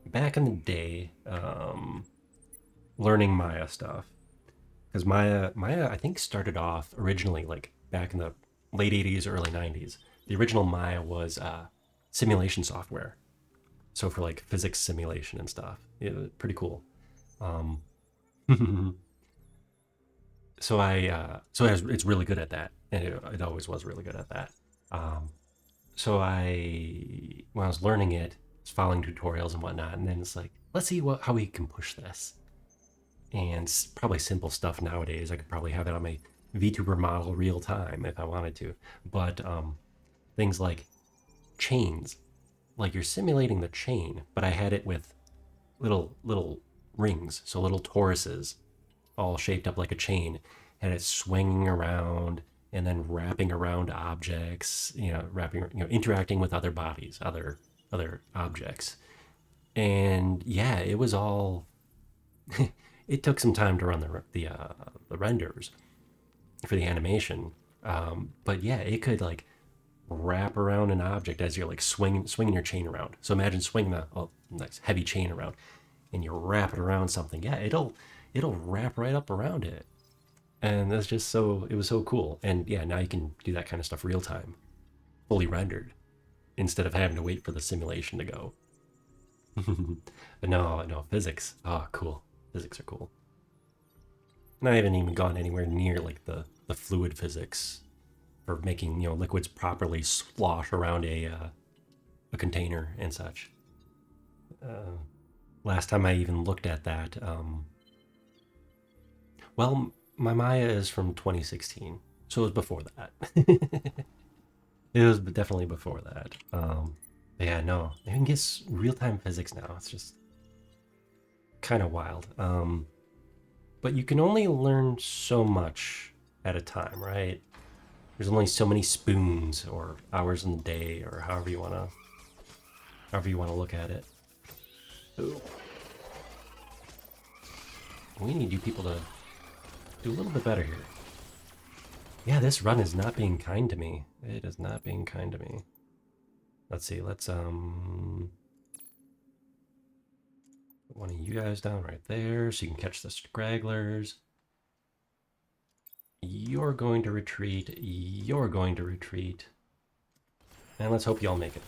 back in the day, learning Maya stuff, because Maya I think started off originally like back in the late 80s, early 90s. The original Maya was simulation software, so for like physics simulation and stuff. It was pretty cool. It's really good at that, and it always was really good at that. So when I was learning it, I was following tutorials and whatnot, and then it's like, let's see how we can push this. And probably simple stuff nowadays. I could probably have it on my VTuber model real time if I wanted to, but things like chains, like you're simulating the chain, but I had it with little rings, so little toruses all shaped up like a chain, and it's swinging around and then wrapping around objects, interacting with other bodies, other objects. And yeah, it was all it took some time to run the renders for the animation. But yeah, it could like wrap around an object as you're like swinging your chain around. So imagine swinging a nice heavy chain around, and you wrap it around something. Yeah, it'll wrap right up around it, and that's just it was so cool. And yeah, now you can do that kind of stuff real time, fully rendered, instead of having to wait for the simulation to go. But no, physics. Oh, cool. Physics are cool. And I haven't even gone anywhere near like the fluid physics for making liquids properly slosh around a container and such. Last time I even looked at that, well, my Maya is from 2016, so it was before that. It was definitely before that. Yeah, no, you can get real-time physics now. It's just kind of wild. But you can only learn so much at a time, right? There's only so many spoons or hours in the day, or however you wanna look at it. Ooh. We need you people to do a little bit better here. Yeah, this run is not being kind to me. It is not being kind to me. Let's see, let's Put one of you guys down right there so you can catch the stragglers. You're going to retreat. You're going to retreat. And let's hope you all make it.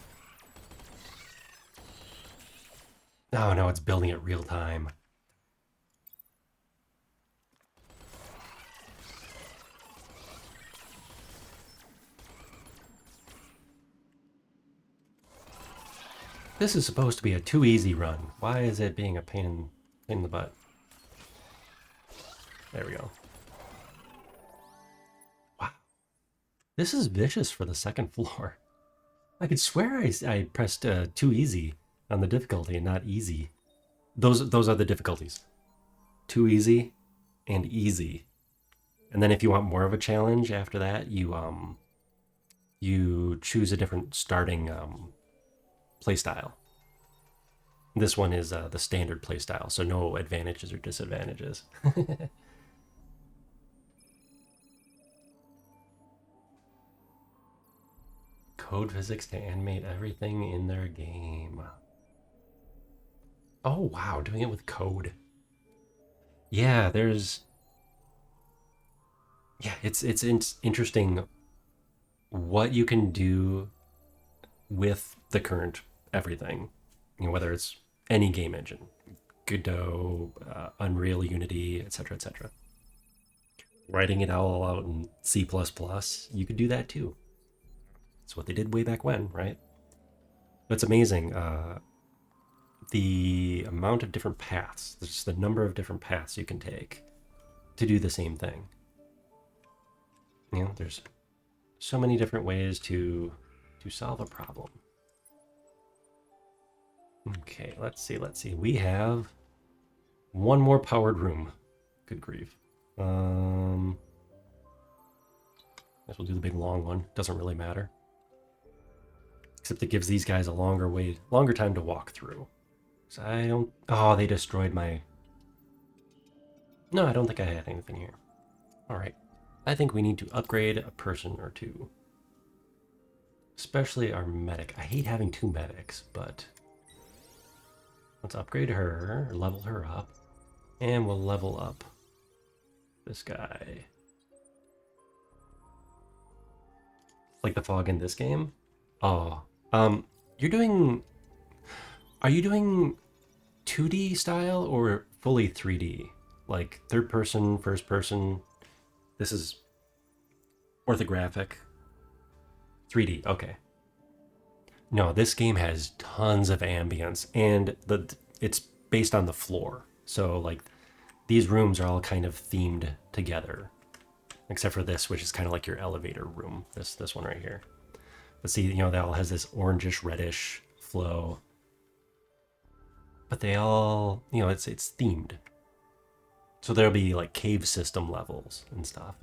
Oh no, it's building it real time. This is supposed to be a too easy run. Why is it being a pain in the butt? There we go. Wow. This is vicious for the second floor. I could swear I pressed too easy on the difficulty and not easy. Those are the difficulties. Too easy and easy. And then if you want more of a challenge after that, you choose a different starting playstyle. This one is the standard playstyle, so no advantages or disadvantages. Code physics to animate everything in their game. Oh wow, doing it with code. Yeah, it's interesting what you can do with the current everything. You know, whether it's any game engine, Godot, Unreal, Unity, etc., etc. Writing it all out in C++, you could do that too. It's what they did way back when, right? But it's amazing. The amount of different paths, just the number of different paths you can take to do the same thing. You know, there's so many different ways to solve a problem. Okay, let's see. We have one more powered room. Good grief. Guess we'll do the big long one. Doesn't really matter. Except it gives these guys a longer time to walk through. So I don't... Oh, they destroyed my... No, I don't think I had anything here. Alright. I think we need to upgrade a person or two. Especially our medic. I hate having two medics, but... Let's upgrade her, level her up, and we'll level up this guy. Like the fog in this game? Oh, you're doing... Are you doing 2D style or fully 3D? Like third person, first person? This is orthographic. 3D, okay. No, this game has tons of ambience, and it's based on the floor. So like these rooms are all kind of themed together, except for this, which is kind of like your elevator room. This one right here. But see, you know, that all has this orangish reddish flow. But they all, you know, it's themed. So there'll be like cave system levels and stuff.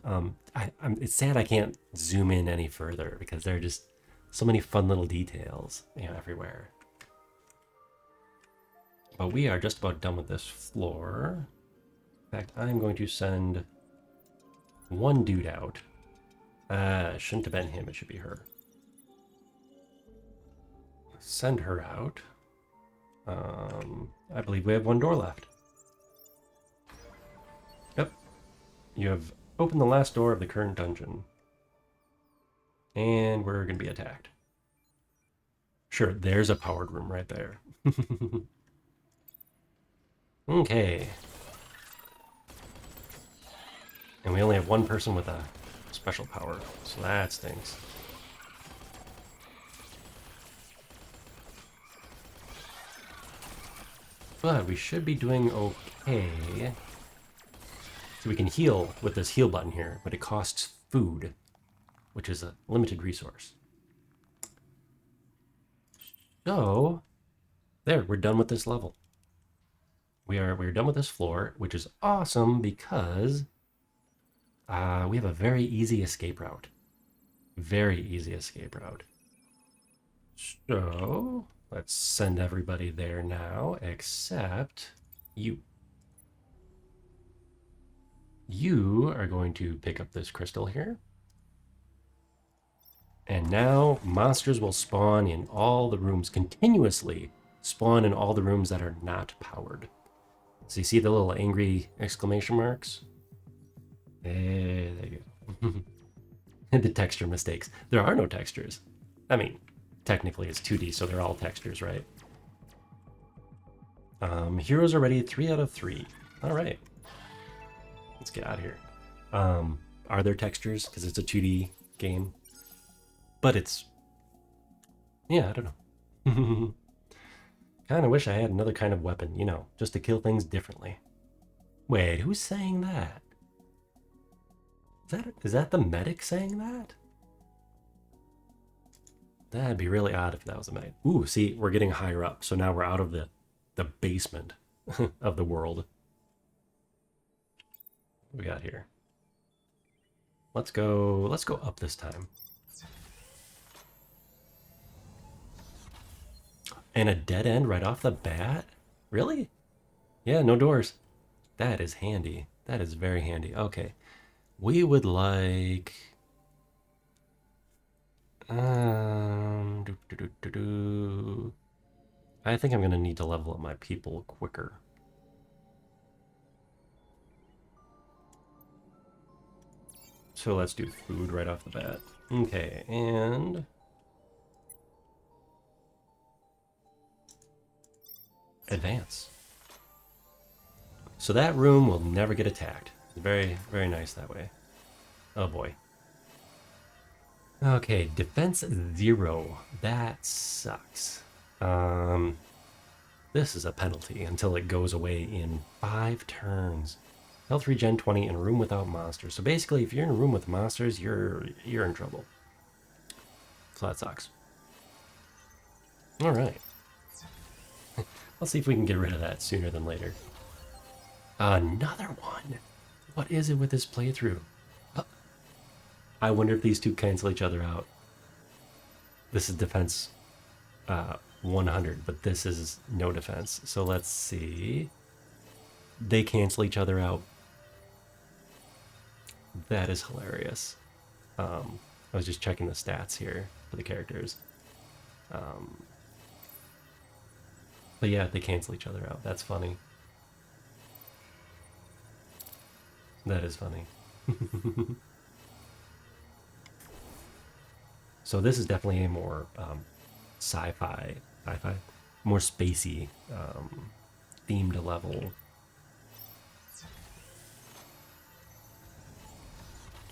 It's sad I can't zoom in any further because there are just so many fun little details, you know, everywhere. But we are just about done with this floor. In fact, I'm going to send one dude out. Shouldn't have been him, it should be her. Send her out. I believe we have one door left. Yep. You have opened the last door of the current dungeon. And we're going to be attacked. Sure, there's a powered room right there. Okay. And we only have one person with a special power, so that stinks. But we should be doing okay. So we can heal with this heal button here, but it costs food, which is a limited resource. So, there, we're done with this level. We're done with this floor, which is awesome because we have a very easy escape route. Very easy escape route. So, let's send everybody there now, except you. You are going to pick up this crystal here. And now monsters will spawn in all the rooms continuously spawn in all the rooms that are not powered. So you see the little angry exclamation marks? There you go. The texture mistakes. There are no textures. I mean, technically it's 2D, so they're all textures, right? Heroes are ready, 3 out of 3. All right. Let's get out of here. Are there textures? Because it's a 2D game. But it's... yeah, I don't know. Kind of wish I had another kind of weapon, you know, just to kill things differently. Wait, who's saying that? Is that the medic saying that? That'd be really odd if that was a medic. Ooh, see, we're getting higher up, so now we're out of the basement of the world. What we got here? Let's go up this time. And a dead end right off the bat? Really? Yeah, no doors. That is handy. That is very handy. Okay. We would like... I think I'm going to need to level up my people quicker. So let's do food right off the bat. Okay, and... advance. So that room will never get attacked. Very, very nice that way. Oh boy. Okay, defense 0. That sucks. This is a penalty until it goes away in 5 turns. Health regen 20 in a room without monsters. So basically, if you're in a room with monsters, you're in trouble. So that sucks. All right. Let's see if we can get rid of that sooner than later. Another one. What is it with this playthrough? I wonder if these two cancel each other out. This is defense 100, but this is no defense. So let's see. They cancel each other out. That is hilarious. I was just checking the stats here for the characters. But yeah, they cancel each other out. That's funny. That is funny. So this is definitely a more sci-fi, more spacey themed level.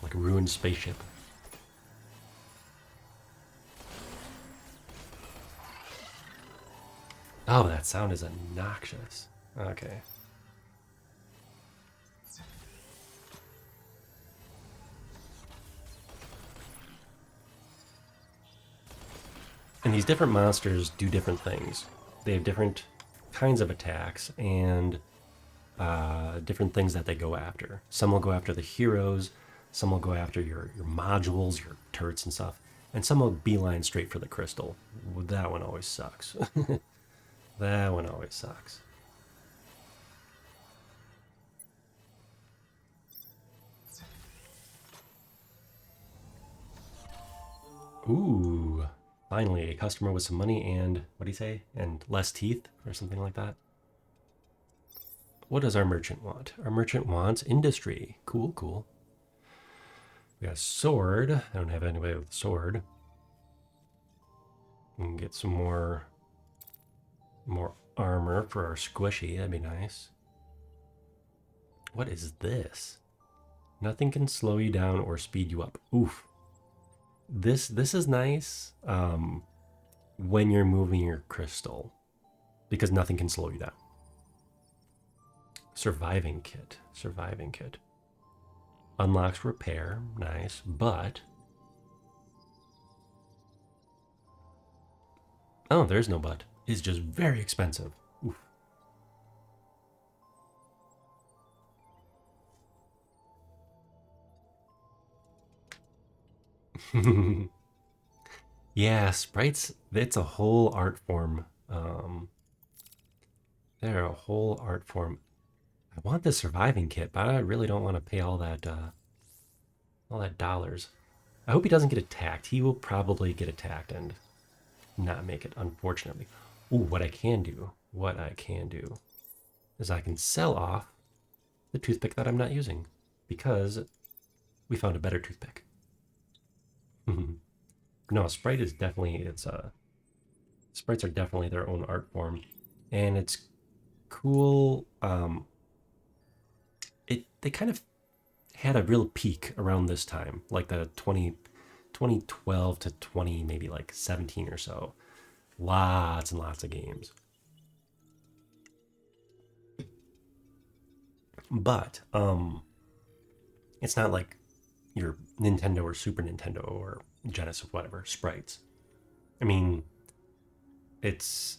Like a ruined spaceship. Oh, that sound is obnoxious. Okay. And these different monsters do different things. They have different kinds of attacks and different things that they go after. Some will go after the heroes, some will go after your modules, your turrets and stuff, and some will beeline straight for the crystal. That one always sucks. That one always sucks. Ooh. Finally, a customer with some money and, what do you say? And less teeth or something like that. What does our merchant want? Our merchant wants industry. Cool, cool. We got a sword. I don't have anybody with a sword. We can get some more armor for our squishy. That'd be nice. What is this? Nothing can slow you down or speed you up. Oof. This is nice when you're moving your crystal, because nothing can slow you down. Surviving kit. Unlocks repair, nice, but... oh, there's no but. It's just very expensive. Oof. Yeah, sprites, it's a whole art form. They're a whole art form. I want the surviving kit, but I really don't want to pay all that dollars. I hope he doesn't get attacked. He will probably get attacked and not make it, unfortunately. Ooh, what I can do is I can sell off the toothpick that I'm not using because we found a better toothpick. No, Sprite is definitely sprites are definitely their own art form, and it's cool. They kind of had a real peak around this time, like the 2012 to 20 maybe like 17 or so. Lots and lots of games. But it's not like your Nintendo or Super Nintendo or Genesis, whatever, sprites. I mean, it's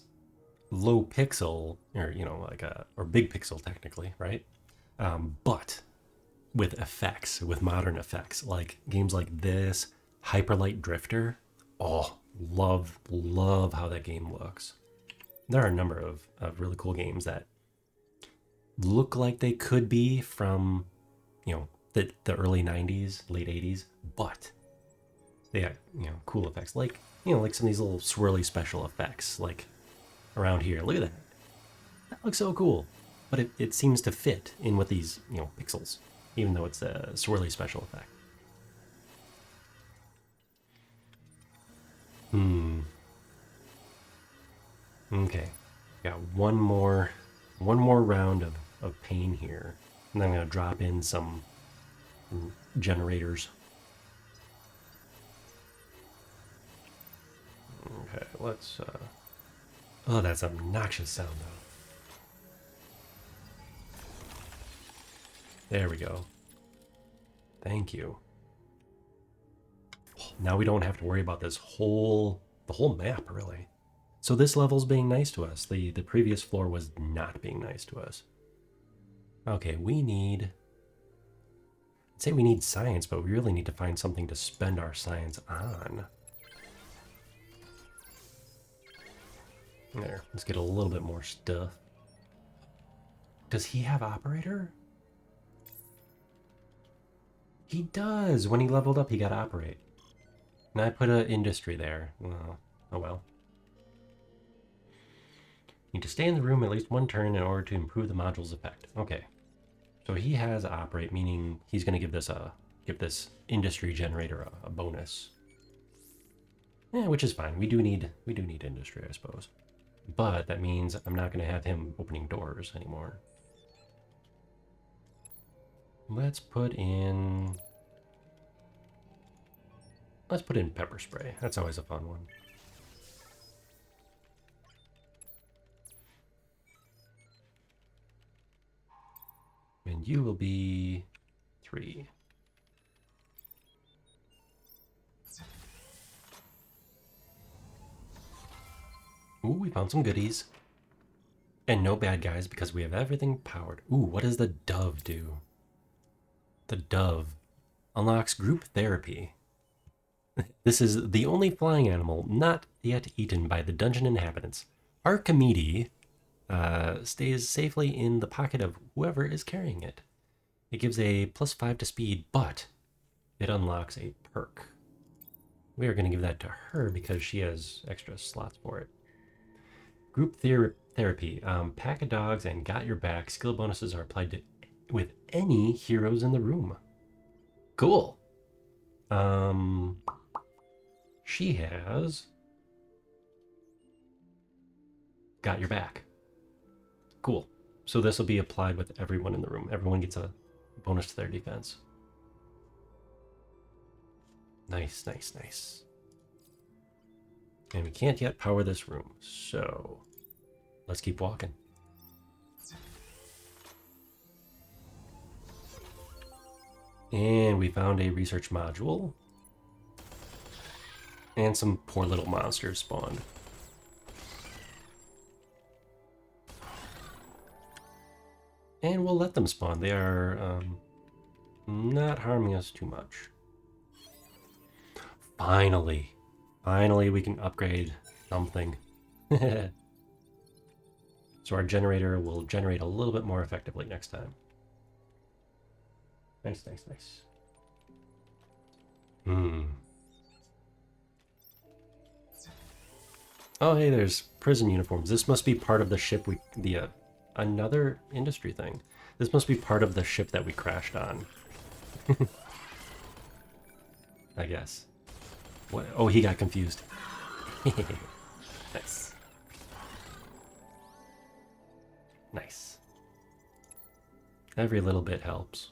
low pixel or like a or big pixel technically, right? But with effects, with modern effects, like games like this, Hyperlight Drifter. Oh, love how that game looks. There are a number of really cool games that look like they could be from, the early 90s, late 80s, but they have, cool effects. Like, like some of these little swirly special effects, like around here. Look at that. That looks so cool. But it seems to fit in with these, pixels, even though it's a swirly special effect. Hmm. Okay. Got one more round of pain here. And then I'm gonna drop in some generators. Okay, let's oh, that's an obnoxious sound though. There we go. Thank you. Now we don't have to worry about the whole map really. So this level's being nice to us. The previous floor was not being nice to us. Okay, I'd say we need science, but we really need to find something to spend our science on. There, let's get a little bit more stuff. Does he have operator? He does. When he leveled up, he got operate. And I put an industry there. Well, oh well. Need to stay in the room at least one turn in order to improve the module's effect. Okay. So he has operate, meaning he's going to give this industry generator a bonus. Yeah, which is fine. We do need industry, I suppose. But that means I'm not going to have him opening doors anymore. Let's put in pepper spray. That's always a fun one. And you will be 3. Ooh, we found some goodies. And no bad guys because we have everything powered. Ooh, what does the dove do? The dove unlocks group therapy. This is the only flying animal not yet eaten by the dungeon inhabitants. Archimedes stays safely in the pocket of whoever is carrying it. It gives a +5 to speed, but it unlocks a perk. We are going to give that to her because she has extra slots for it. Group therapy. Pack of dogs and got your back. Skill bonuses are applied to with any heroes in the room. Cool. She has got your back. Cool. So this will be applied with everyone in the room. Everyone gets a bonus to their defense. Nice, nice, nice. And we can't yet power this room, so let's keep walking. And we found a research module. And some poor little monsters spawned. And we'll let them spawn. They are not harming us too much. Finally. Finally, we can upgrade something. So our generator will generate a little bit more effectively next time. Nice, nice, nice. Oh, hey, there's prison uniforms. This must be part of the ship another industry thing. This must be part of the ship that we crashed on. I guess. What? Oh, he got confused. Nice. Nice. Every little bit helps.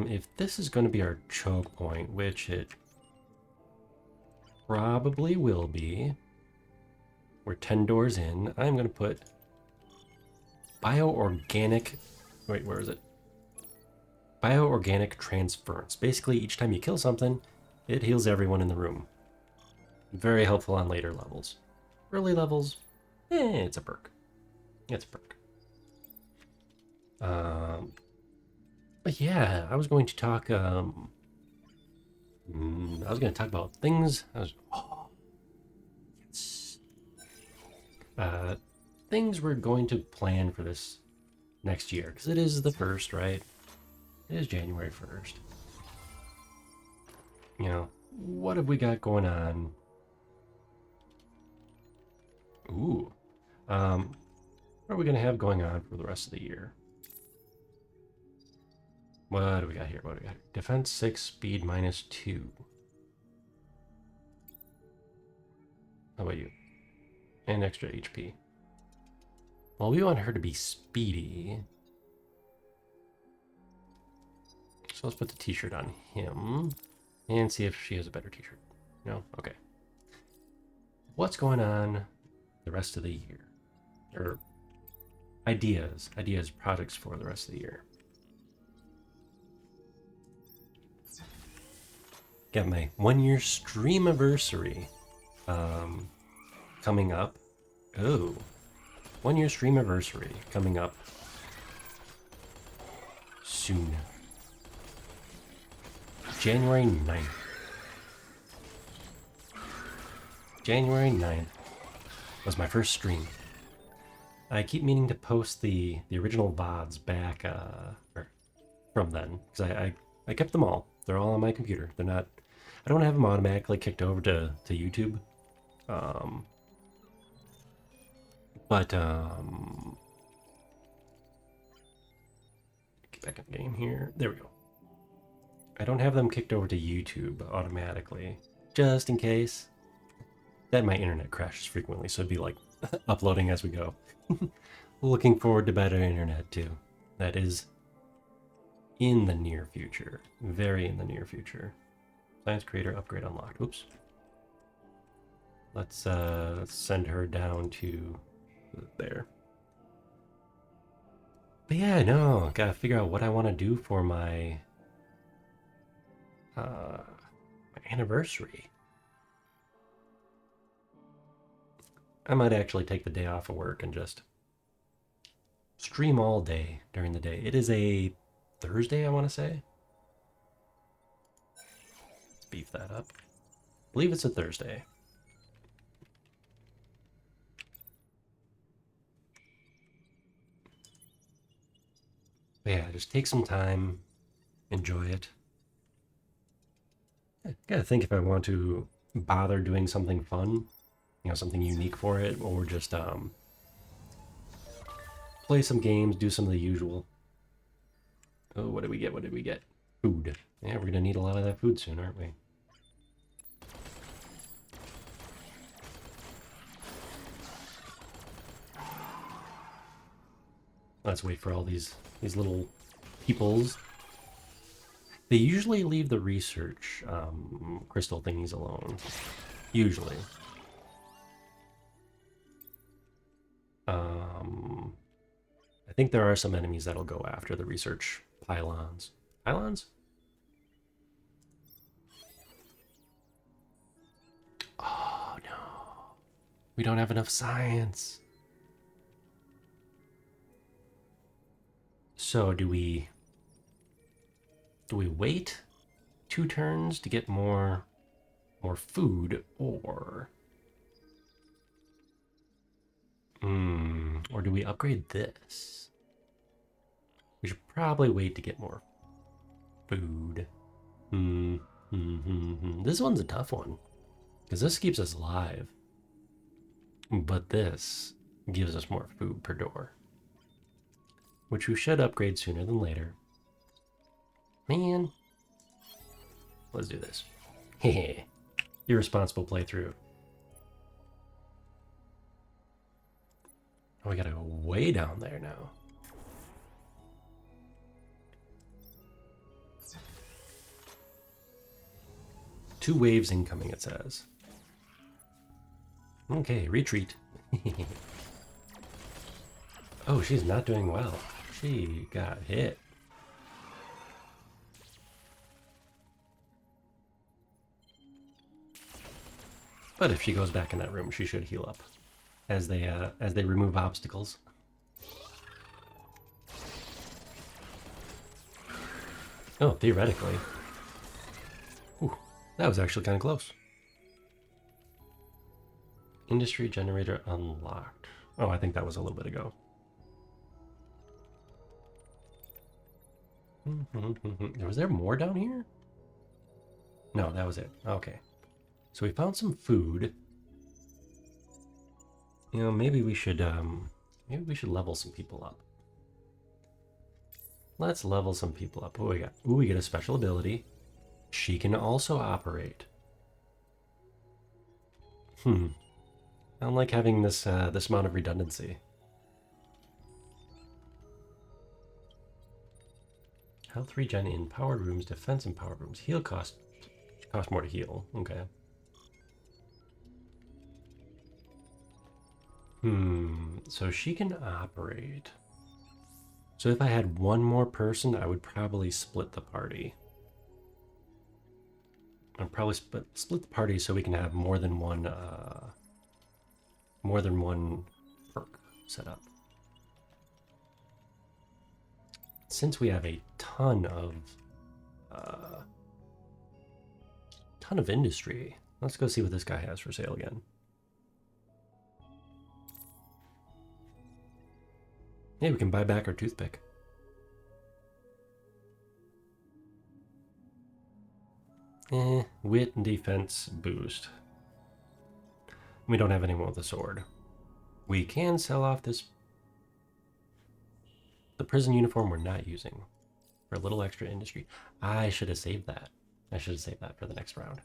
If this is going to be our choke point, which it probably will be, we're 10 doors in. I'm going to put bioorganic. Wait, where is it? Bioorganic transference. Basically, each time you kill something, it heals everyone in the room. Very helpful on later levels. Early levels, it's a perk. It's a perk. But yeah, I was going to talk. I was going to talk about things. Things we're going to plan for this next year, because it is the first, right? It is January 1st. You know, what have we got going on? Ooh. What are we going to have going on for the rest of the year? What do we got here? What do we got here? Defense 6, speed -2. How about you? And extra HP. Well, we want her to be speedy. So let's put the t-shirt on him and see if she has a better t-shirt. No? Okay. What's going on the rest of the year? Or ideas, projects for the rest of the year. Got my 1-year stream anniversary coming up. Oh, 1-year stream anniversary coming up soon. January 9th. January 9th was my first stream. I keep meaning to post the original VODs back from then, because I kept them all. They're all on my computer. They're not. I don't have them automatically kicked over to YouTube. But get back in the game here. There we go. I don't have them kicked over to YouTube automatically, just in case. That my internet crashes frequently, so it'd be like uploading as we go. Looking forward to better internet too. That is in the near future. Very in the near future. Science creator upgrade unlocked. Oops. Let's send her down to there. But yeah, no, gotta figure out what I want to do for my anniversary. I might actually take the day off of work and just stream all day during the day. It is a Thursday, I want to say. Let's beef that up. I believe it's a Thursday. But yeah, just take some time, enjoy it. I gotta think if I want to bother doing something fun, you know, something unique for it, or just play some games, do some of the usual. Oh, what did we get? What did we get? Food. Yeah, we're gonna need a lot of that food soon, aren't we? Let's wait for all these little peoples. They usually leave the research crystal thingies alone. Usually. I think there are some enemies that'll go after the research pylons. Pylons? Oh no. We don't have enough science. So do we wait 2 turns to get more food, or or do we upgrade this? We should probably wait to get more food. This one's a tough one, Because this keeps us alive. But this gives us more food per door. Which we should upgrade sooner than later. Man. Let's do this. Hehe. Irresponsible playthrough. Oh, we gotta go way down there now. Two waves incoming, it says. Okay, retreat. Oh, she's not doing well. She got hit. But if she goes back in that room, she should heal up as they remove obstacles. Oh, theoretically. Ooh, that was actually kind of close. Industry generator unlocked. Oh, I think that was a little bit ago. Was there more down here? No, that was it. Okay. So we found some food. You know, maybe we should level some people up. Let's level some people up. What we got? Ooh, we get a special ability. She can also operate. I don't like having this this amount of redundancy. Health regen in powered rooms, defense in powered rooms. Heal cost more to heal. Okay. So she can operate. So if I had one more person, I would probably split the party. I'd probably split the party so we can have more than one perk set up. Since we have a ton of industry, let's go see what this guy has for sale again. Hey, we can buy back our toothpick. Wit and defense boost. We don't have anyone with a sword. We can sell off the prison uniform we're not using for a little extra industry. I should have saved that. I should have saved that for the next round.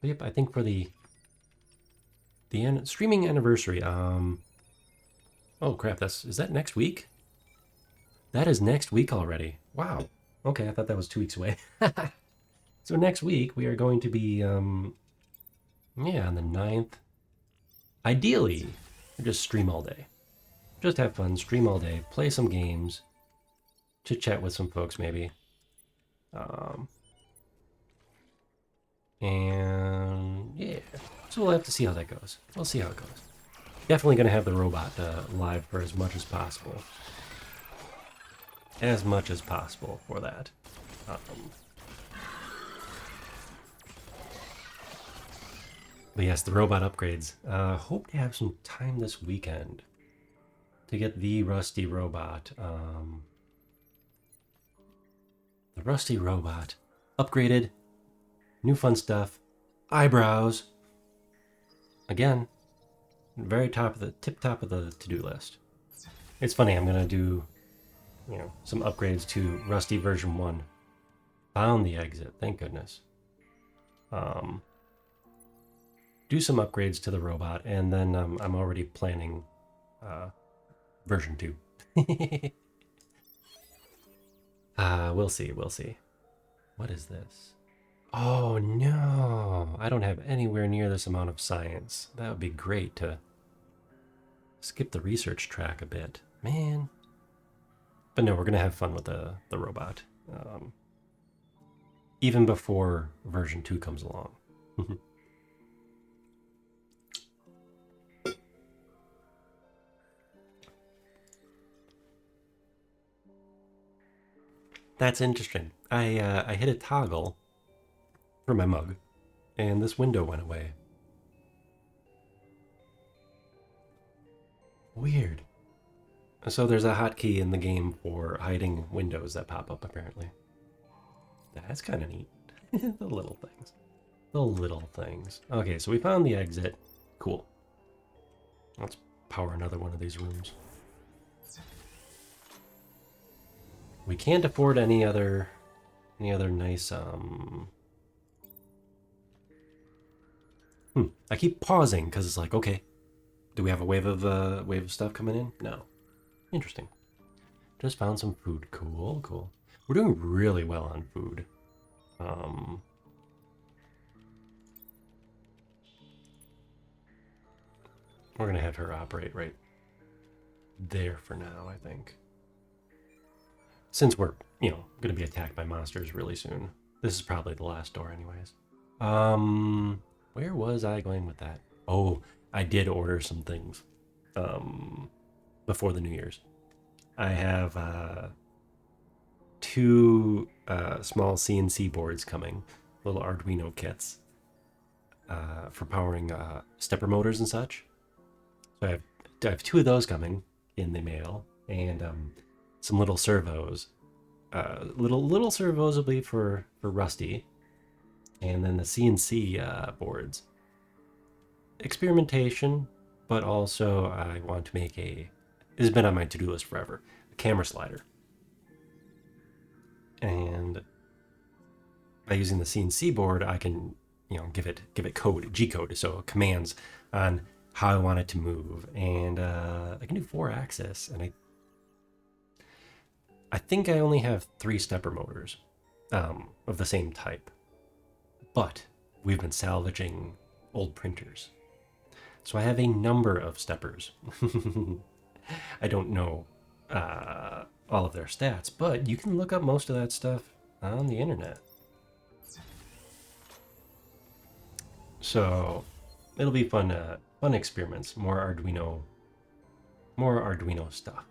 But yep, I think for the streaming anniversary, oh crap, is that next week? That is next week already. Wow. Okay, I thought that was 2 weeks away. So next week we are going to be yeah, on the 9th. Ideally, just stream all day. Just have fun, stream all day, play some games, chit chat with some folks maybe. And yeah, so we'll have to see how that goes. We'll see how it goes. Definitely going to have the robot live for as much as possible. As much as possible for that. But yes, the robot upgrades. Hope to have some time this weekend to get the Rusty Robot. The Rusty Robot upgraded. New fun stuff. Eyebrows. Again, very tip top of the to-do list. It's funny, I'm gonna do, some upgrades to Rusty version 1. Found the exit, thank goodness. Do some upgrades to the robot, and then I'm already planning version 2. We'll see. What is this? Oh no, I don't have anywhere near this amount of science. That would be great to skip the research track a bit, man. But no, we're gonna have fun with the robot, even before version 2 comes along. That's interesting. I hit a toggle for my mug, and this window went away. Weird. So there's a hotkey in the game for hiding windows that pop up, apparently. That's kind of neat. The little things. The little things. Okay, so we found the exit. Cool. Let's power another one of these rooms. We can't afford any other nice I keep pausing because it's like, okay, do we have a wave of stuff coming in? No. Interesting. Just found some food. Cool, cool. We're doing really well on food. We're gonna have her operate right there for now, I think. Since we're, gonna be attacked by monsters really soon. This is probably the last door anyways. Where was I going with that? Oh, I did order some things before the New Year's. I have two small CNC boards coming, little Arduino kits for powering stepper motors and such. So I have two of those coming in the mail, and some little servos. Little servos will be for Rusty, and then the CNC boards. Experimentation, but also I want to make this has been on my to-do list forever, a camera slider. And by using the CNC board, I can, give it code, G-code, so commands on how I want it to move. And I can do 4-axis, and I think I only have 3 stepper motors of the same type. But we've been salvaging old printers. So I have a number of steppers. I don't know all of their stats, but you can look up most of that stuff on the internet. So it'll be fun experiments, more Arduino stuff.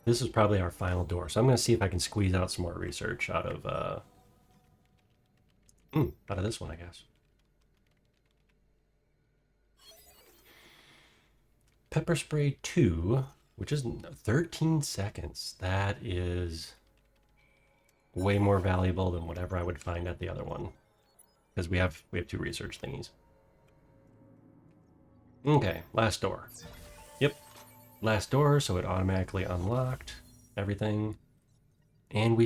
This is probably our final door, so I'm going to see if I can squeeze out some more research out of this one, I guess. Pepper spray 2, which is 13 seconds. That is way more valuable than whatever I would find at the other one, because we have 2 research thingies. Okay, last door. Yep, last door, so it automatically unlocked everything. And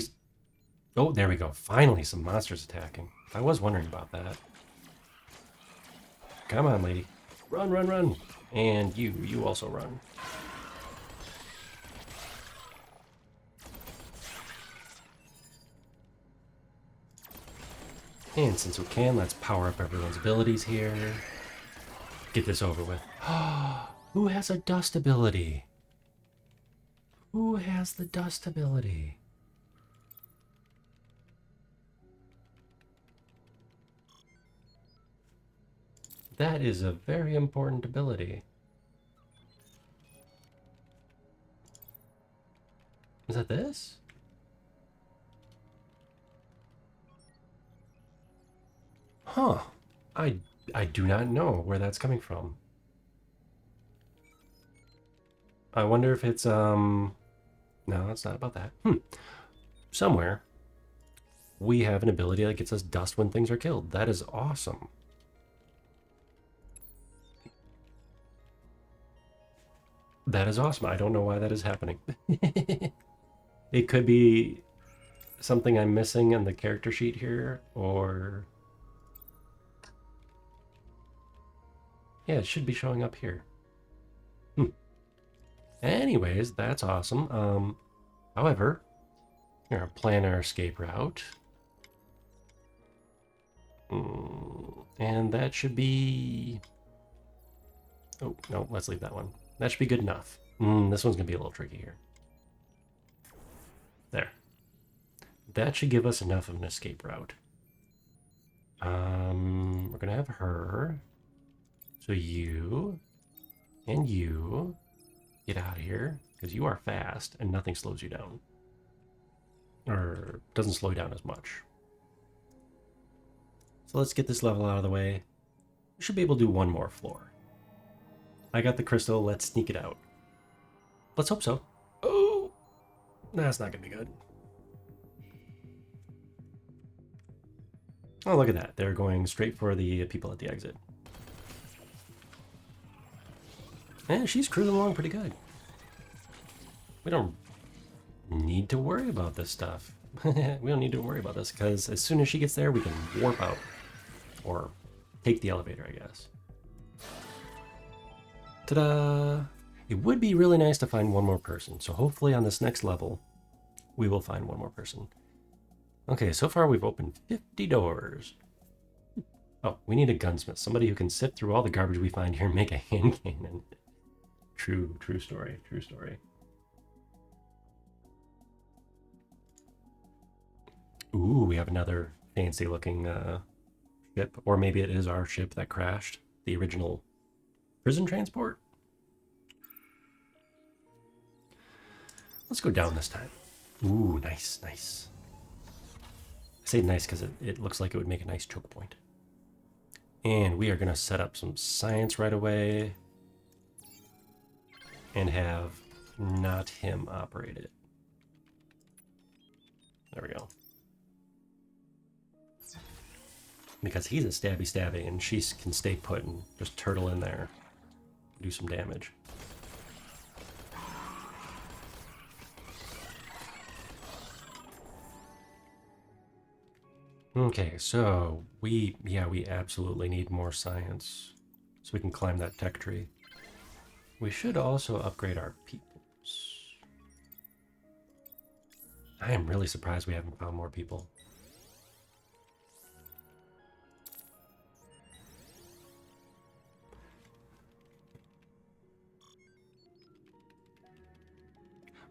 oh, there we go. Finally, some monsters attacking. I was wondering about that. Come on, lady. Run, run, run. And you also run. And since we can, let's power up everyone's abilities here. Get this over with. Who has a dust ability? Who has the dust ability? That is a very important ability. Is that this? Huh. I do not know where that's coming from. I wonder if it's no, it's not about that. Somewhere we have an ability that gets us dust when things are killed. That is awesome. That is awesome. I don't know why that is happening. It could be something I'm missing in the character sheet here, or yeah, it should be showing up here. Anyways, that's awesome. However, we're gonna plan our escape route. And that should be... Oh, no, let's leave that one. That should be good enough. This one's gonna be a little tricky here. There. That should give us enough of an escape route. We're gonna have her. So you and you get out of here, because you are fast and nothing slows you down. or doesn't slow down as much. So let's get this level out of the way. We should be able to do one more floor. I got the crystal. Let's sneak it out. Let's hope so. Oh, that's not gonna be good. Oh, look at that. They're going straight for the people at the exit. And she's cruising along pretty good. We don't need to worry about this stuff. We don't need to worry about this because as soon as she gets there, we can warp out. Or take the elevator, I guess. Ta-da! It would be really nice to find one more person. So hopefully on this next level, we will find one more person. Okay, so far we've opened 50 doors. Oh, we need a gunsmith. Somebody who can sift through all the garbage we find here and make a hand cannon. True story, true story. Ooh, we have another fancy looking ship. Or maybe it is our ship that crashed. The original prison transport. Let's go down this time. Ooh, nice, nice. I say nice because it looks like it would make a nice choke point. And we are going to set up some science right away. And have not him operate it. There we go. Because he's a stabby and she can stay put and just turtle in there. Do some damage. Okay, so we absolutely need more science so we can climb that tech tree. We should also upgrade our peoples. I am really surprised we haven't found more people.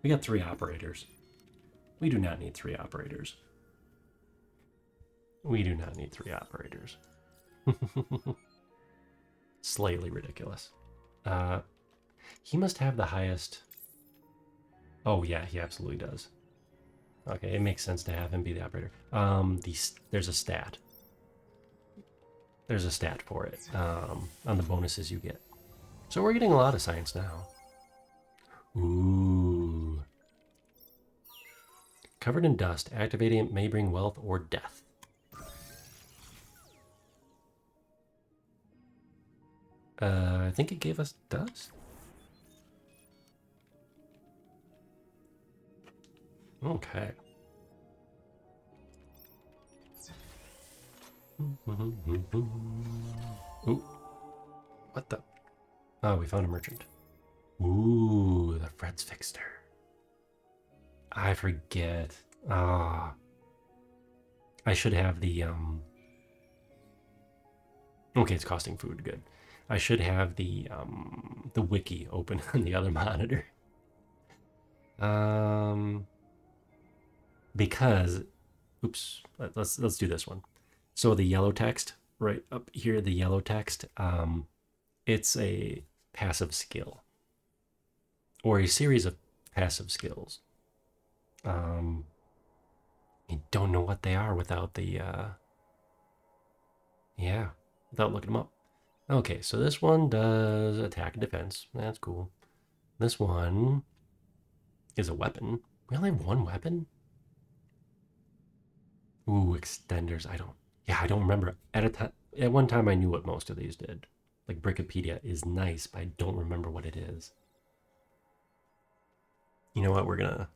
We got 3 operators. We do not need 3 operators. We do not need 3 operators. Slightly ridiculous. He must have the highest... Oh yeah, he absolutely does. Okay, it makes sense to have him be the operator. There's a stat. There's a stat for it on the bonuses you get. So we're getting a lot of science now. Ooh. Covered in dust, activating it may bring wealth or death. I think it gave us dust. Okay. Ooh. What the? Oh, we found a merchant. Ooh, the Fred's Fixter. I forget. Ah. I should have the, Okay, it's costing food, good. I should have the wiki open on the other monitor. Because, oops, let's do this one. So the yellow text, right up here, the yellow text, it's a passive skill. Or a series of passive skills. I don't know what they are without the, yeah, without looking them up. Okay, so this one does attack and defense. That's cool. This one is a weapon. We only have one weapon? Ooh, extenders. I don't remember. At one time I knew what most of these did. Like Brickopedia is nice, but I don't remember what it is. You know what? We're gonna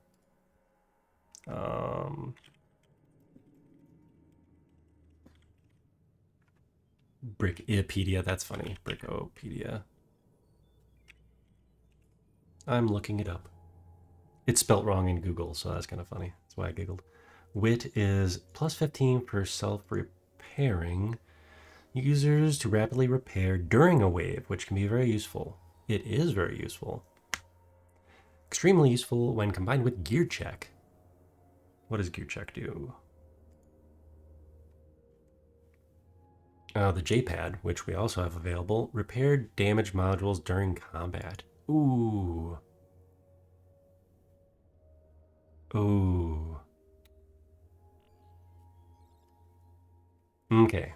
Brickopedia, that's funny. Brickopedia. I'm looking it up. It's spelt wrong in Google, so that's kind of funny. That's why I giggled. Wit is plus 15 for self-repairing users to rapidly repair during a wave, which can be very useful. It is very useful. Extremely useful when combined with gear check. What does gear check do? The J-Pad, which we also have available, repair damaged modules during combat. Ooh. Ooh. Okay.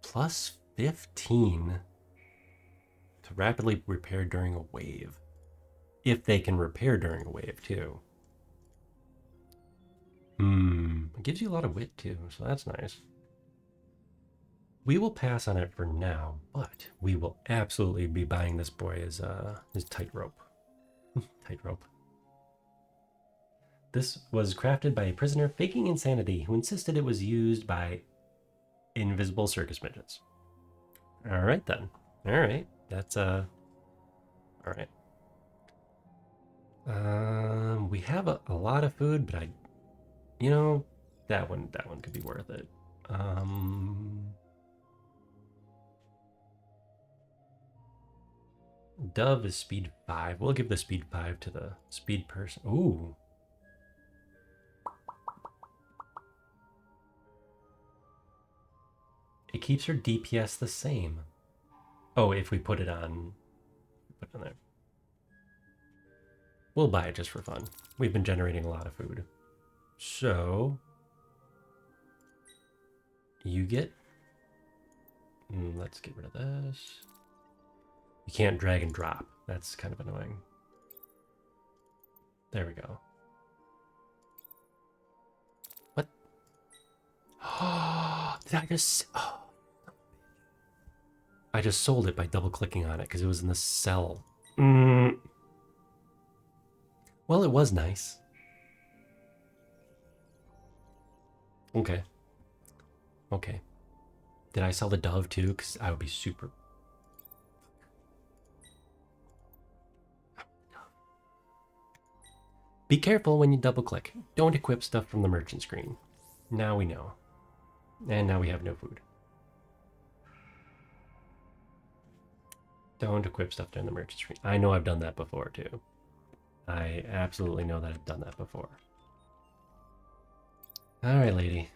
Plus 15 to rapidly repair during a wave. If they can repair during a wave, too. It gives you a lot of wit, too, so that's nice. We will pass on it for now, but we will absolutely be buying this boy as his tightrope. Tightrope. This was crafted by a prisoner faking insanity who insisted it was used by invisible circus midgets. All right, then. All right. That's, all right. We have a lot of food, but you know, that one could be worth it. Dove is speed 5. We'll give the speed 5 to the speed person. Ooh. It keeps her DPS the same. Oh, if we put it on there. We'll buy it just for fun. We've been generating a lot of food. So you get, let's get rid of this. You can't drag and drop. That's kind of annoying. There we go. What? Oh, did I just... Oh. I just sold it by double-clicking on it because it was in the cell. Well, it was nice. Okay. Okay. Did I sell the dove too? Because I would be super... Be careful when you double-click. Don't equip stuff from the merchant screen. Now we know. And now we have no food. Don't equip stuff during the merchant screen. I know I've done that before too. I absolutely know that I've done that before. Alright, lady.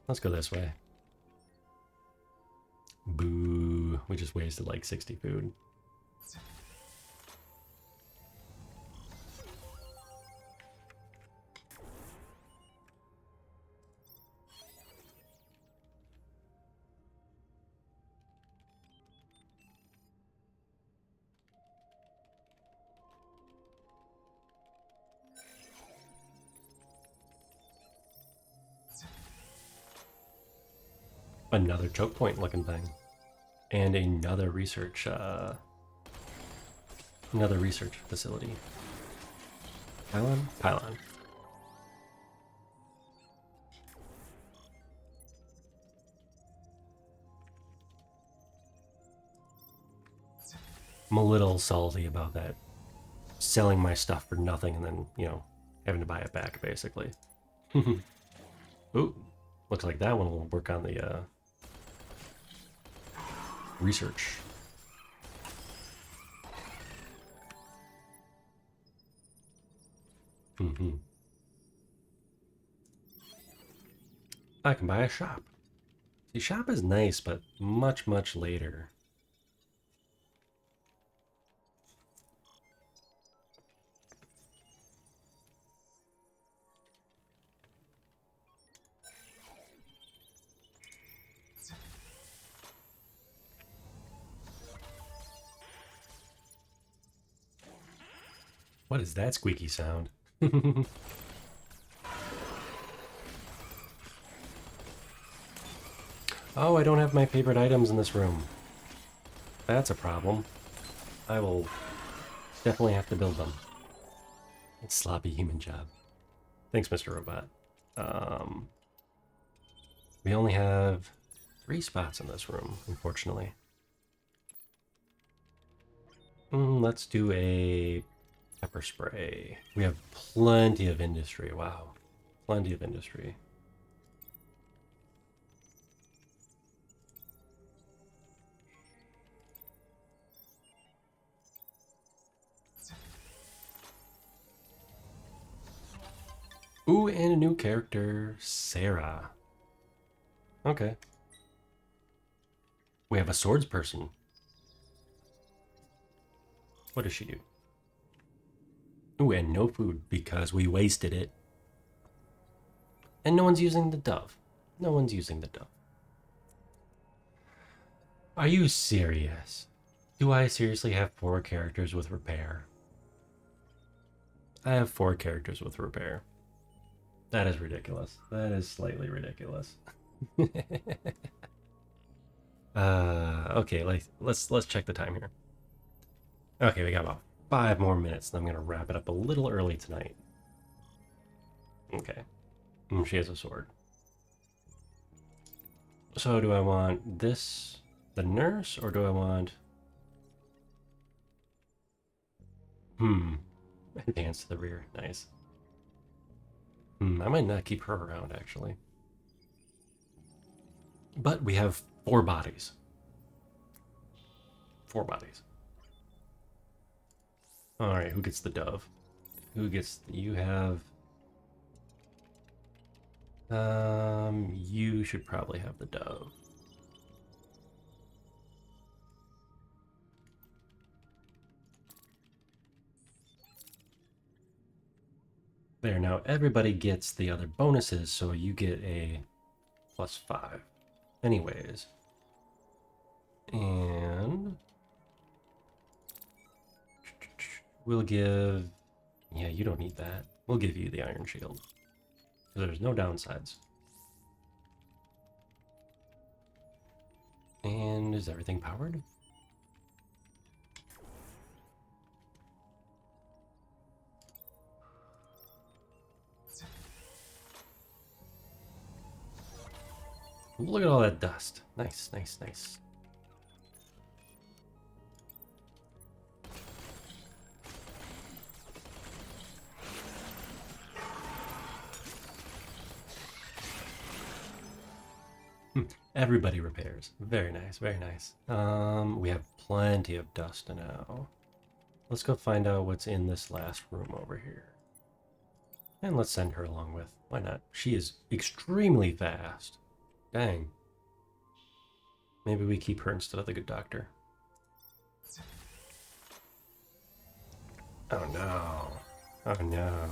Let's go this way. Boo. We just wasted like 60 food. Another choke point looking thing. And another research facility. Pylon? Pylon. I'm a little salty about that. Selling my stuff for nothing and then, you know, having to buy it back, basically. Ooh, looks like that one will work on the research. I can buy a shop. See, shop is nice, but much, much later. What is that squeaky sound? Oh, I don't have my favorite items in this room. That's a problem. I will definitely have to build them. It's sloppy human job. Thanks, Mr. Robot. We only have 3 spots in this room, unfortunately. Let's do a pepper spray. We have plenty of industry. Wow. Plenty of industry. Ooh, and a new character, Sarah. Okay. We have a swords person. What does she do? Ooh, and no food because we wasted it. And no one's using the dove. No one's using the dove. Are you serious? Do I seriously have 4 characters with repair? I have 4 characters with repair. That is ridiculous. That is slightly ridiculous. Okay, let's check the time here. Okay, we got about 5 more minutes, and I'm gonna wrap it up a little early tonight. Okay. She has a sword. So do I want this, the nurse, or do I want... Advance to the rear. Nice. I might not keep her around, actually. But we have 4 bodies. 4 bodies. Alright, who gets the dove? Who gets... You have... You should probably have the dove. There, now everybody gets the other bonuses, so you get a +5. Anyways. And... we'll give... Yeah, you don't need that. We'll give you the Iron Shield. There's no downsides. And is everything powered? Look at all that dust. Nice, nice, nice. Everybody repairs. Very nice, very nice. We have plenty of dust now. Let's go find out what's in this last room over here. And let's send her along with. Why not? She is extremely fast. Dang. Maybe we keep her instead of the good doctor. Oh no. Oh no.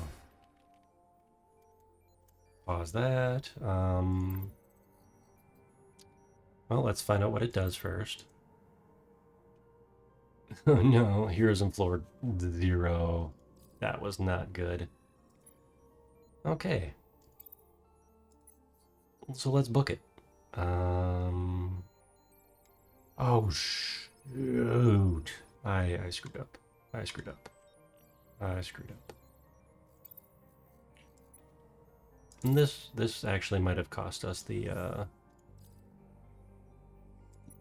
Pause that. Well, let's find out what it does first. Oh no, Heroism Floor 0. That was not good. Okay. So let's book it. Oh shoot. I screwed up. I screwed up. I screwed up. And this actually might have cost us the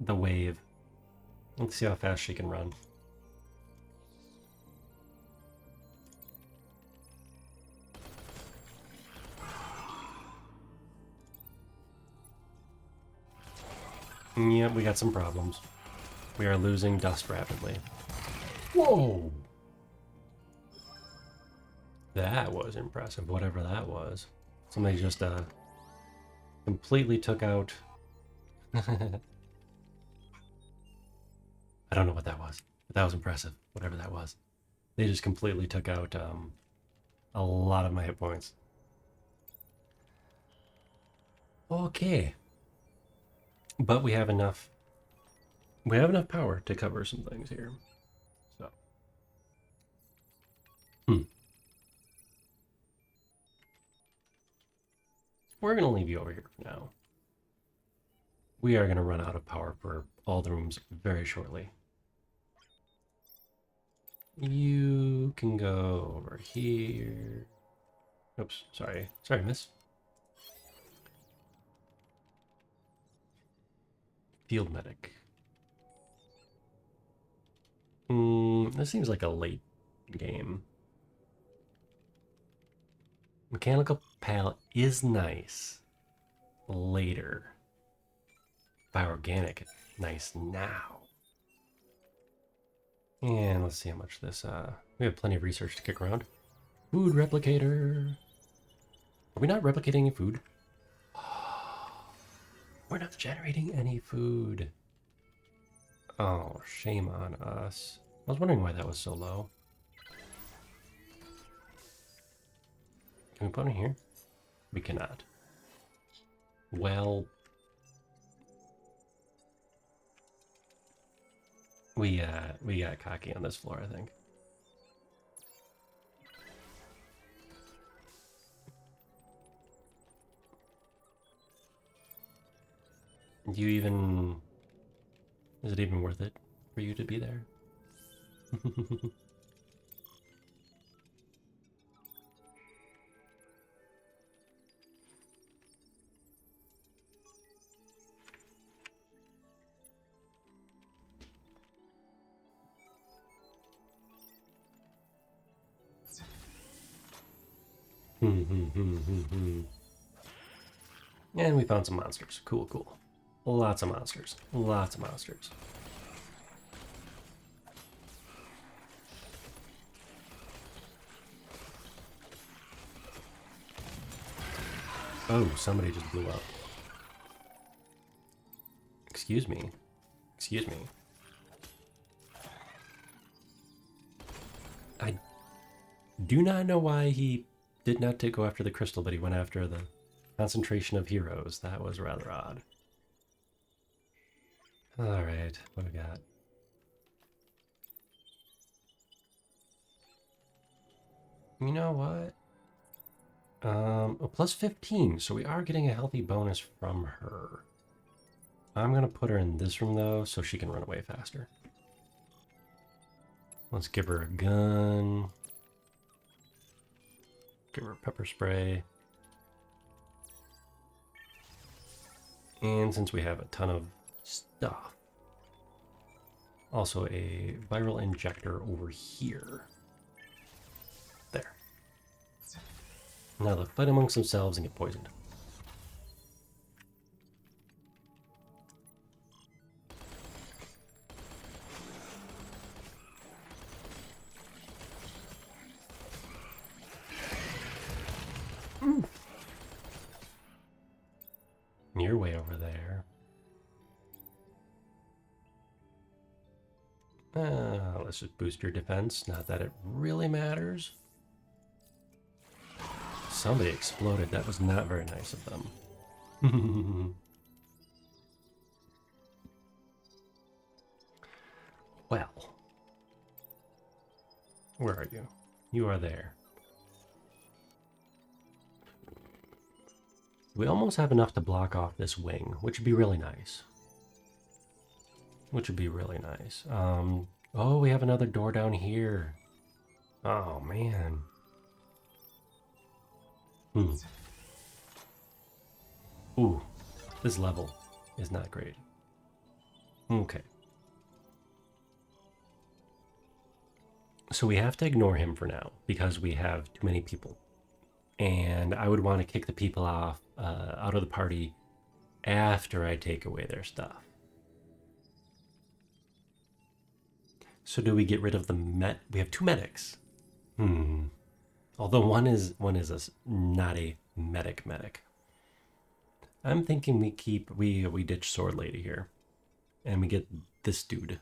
wave. Let's see how fast she can run. Yep, we got some problems. We are losing dust rapidly. Whoa! That was impressive, whatever that was. Somebody just completely took out... I don't know what that was, but that was impressive, whatever that was. They just completely took out a lot of my hit points. Okay. But we have enough power to cover some things here. So. We're going to leave you over here for now. We are going to run out of power for all the rooms very shortly. You can go over here. Oops, sorry. Sorry, miss. Field medic. This seems like a late game. Mechanical pallet is nice. Later. Bioorganic, nice now. And let's see how much this, we have plenty of research to kick around. Food replicator. Are we not replicating any food? We're not generating any food. Oh, shame on us. I was wondering why that was so low. Can we put it here? We cannot. Well, we got cocky on this floor, I think. Do you even... Is it even worth it for you to be there? And we found some monsters. Cool, cool. Lots of monsters. Lots of monsters. Oh, somebody just blew up. Excuse me. Excuse me. I do not know why he did not go after the crystal, but he went after the concentration of heroes. That was rather odd. Alright, what do we got? You know what? A plus 15, so we are getting a healthy bonus from her. I'm gonna put her in this room though, so she can run away faster. Let's give her a gun. Give her a pepper spray. And since we have a ton of stuff, also a viral injector over here. There. Now they'll fight amongst themselves and get poisoned. You're way over there. Let's just boost your defense. Not that it really matters. Somebody exploded. That was not very nice of them. Well. Where are you? You are there. We almost have enough to block off this wing, which would be really nice. Which would be really nice. Oh, we have another door down here. Oh, man. Ooh, this level is not great. Okay. So we have to ignore him for now, because we have too many people. And I would want to kick the people off out of the party after I take away their stuff. So do we get rid of the we have two medics. Although one is not a medic. I'm thinking we ditch Sword Lady here. And we get this dude.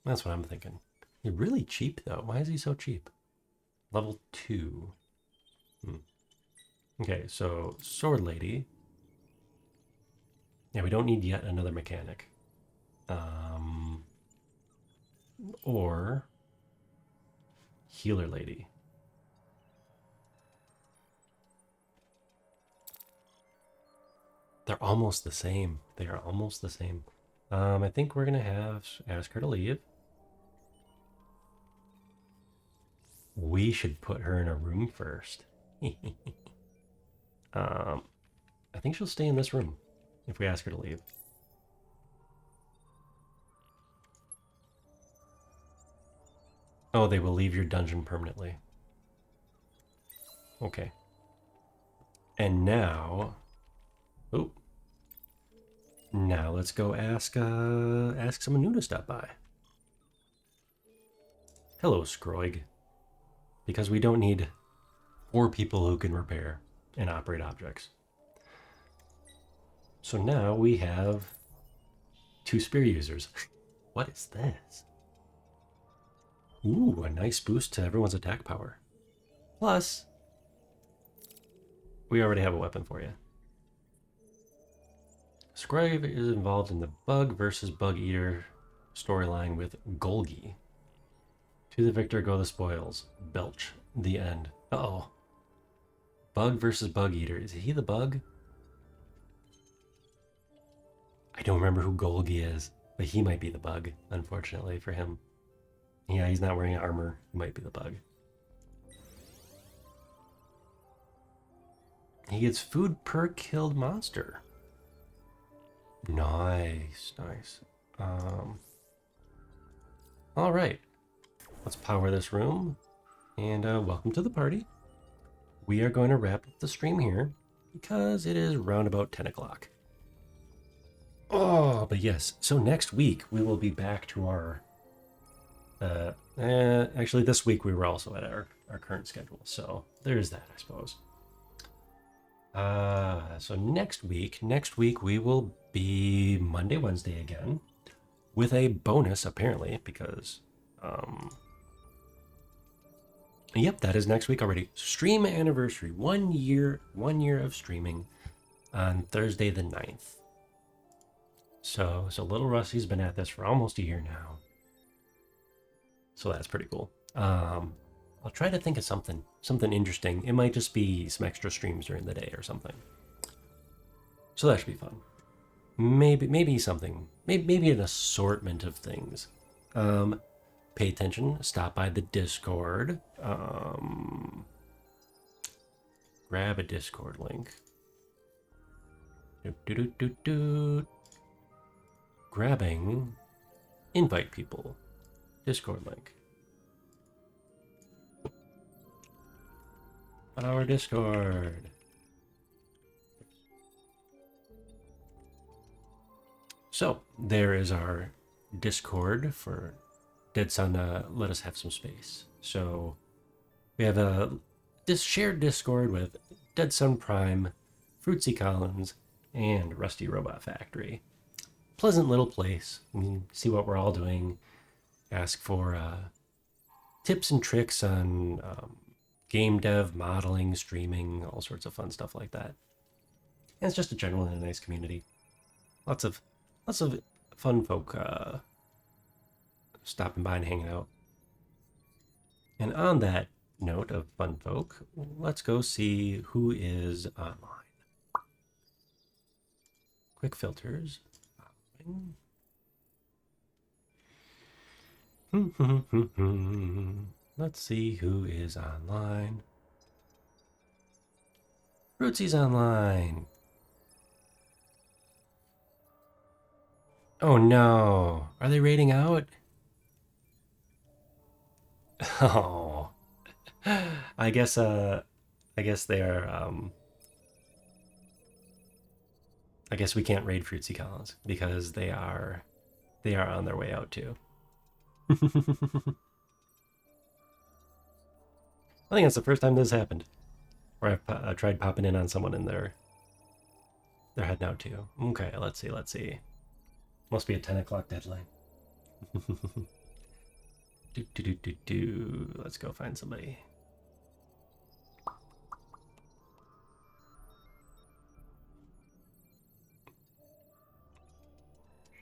That's what I'm thinking. He's really cheap though. Why is he so cheap? Level 2. Okay, so Sword Lady. Yeah, we don't need yet another mechanic. Or Healer Lady. They're almost the same. They are almost the same. I think we're gonna ask her to leave. We should put her in a room first. I think she'll stay in this room if we ask her to leave. Oh, they will leave your dungeon permanently. Okay. And now... Oh. Now let's go ask someone new to stop by. Hello, Scroig. Because we don't need 4 people who can repair and operate objects. So now we have 2 spear users. What is this? Ooh, a nice boost to everyone's attack power. Plus, we already have a weapon for you. Scribe is involved in the Bug versus Bug Eater storyline with Golgi. To the victor go the spoils. Belch. The end. Uh-oh. Bug versus Bug Eater. Is he the bug? I don't remember who Golgi is, but he might be the bug, unfortunately for him. Yeah, he's not wearing armor. He might be the bug. He gets food per killed monster. Nice, nice. All right. Let's power this room. And welcome to the party. We are going to wrap up the stream here because it is round about 10 o'clock. Oh, but yes. So next week we will be back to our... actually, this week we were also at our current schedule. So there's that, I suppose. So next week we will be Monday, Wednesday again with a bonus, apparently, because... Yep, that is next week already. Stream anniversary. 1 year of streaming on Thursday the 9th. So Little Rusty's been at this for almost a year now. So that's pretty cool. I'll try to think of something interesting. It might just be some extra streams during the day or something. So that should be fun. Maybe something. Maybe an assortment of things. Pay attention. Stop by the Discord. Grab a Discord link. Grabbing. Invite people. Discord link. Our Discord. So there is our Discord for Dead Sun. Let us have some space. So we have this shared Discord with Dead Sun Prime, Fruitsy Collins, and Rusty Robot Factory. Pleasant little place. You can see what we're all doing. Ask for tips and tricks on game dev, modeling, streaming, all sorts of fun stuff like that. And it's just a generally nice community. Lots of fun folk stopping by and hanging out. And on that note of fun folk, let's go see who is online. Quick filters. Let's see who is online. Rootsy's online. Oh no. Are they raiding out? Oh. I guess they're I guess we can't raid Fruitsy Collins because they are on their way out too. I think that's the first time this happened. Where I've tried popping in on someone and they're heading out too. Okay, let's see. Must be a 10 o'clock deadline. Let's go find somebody.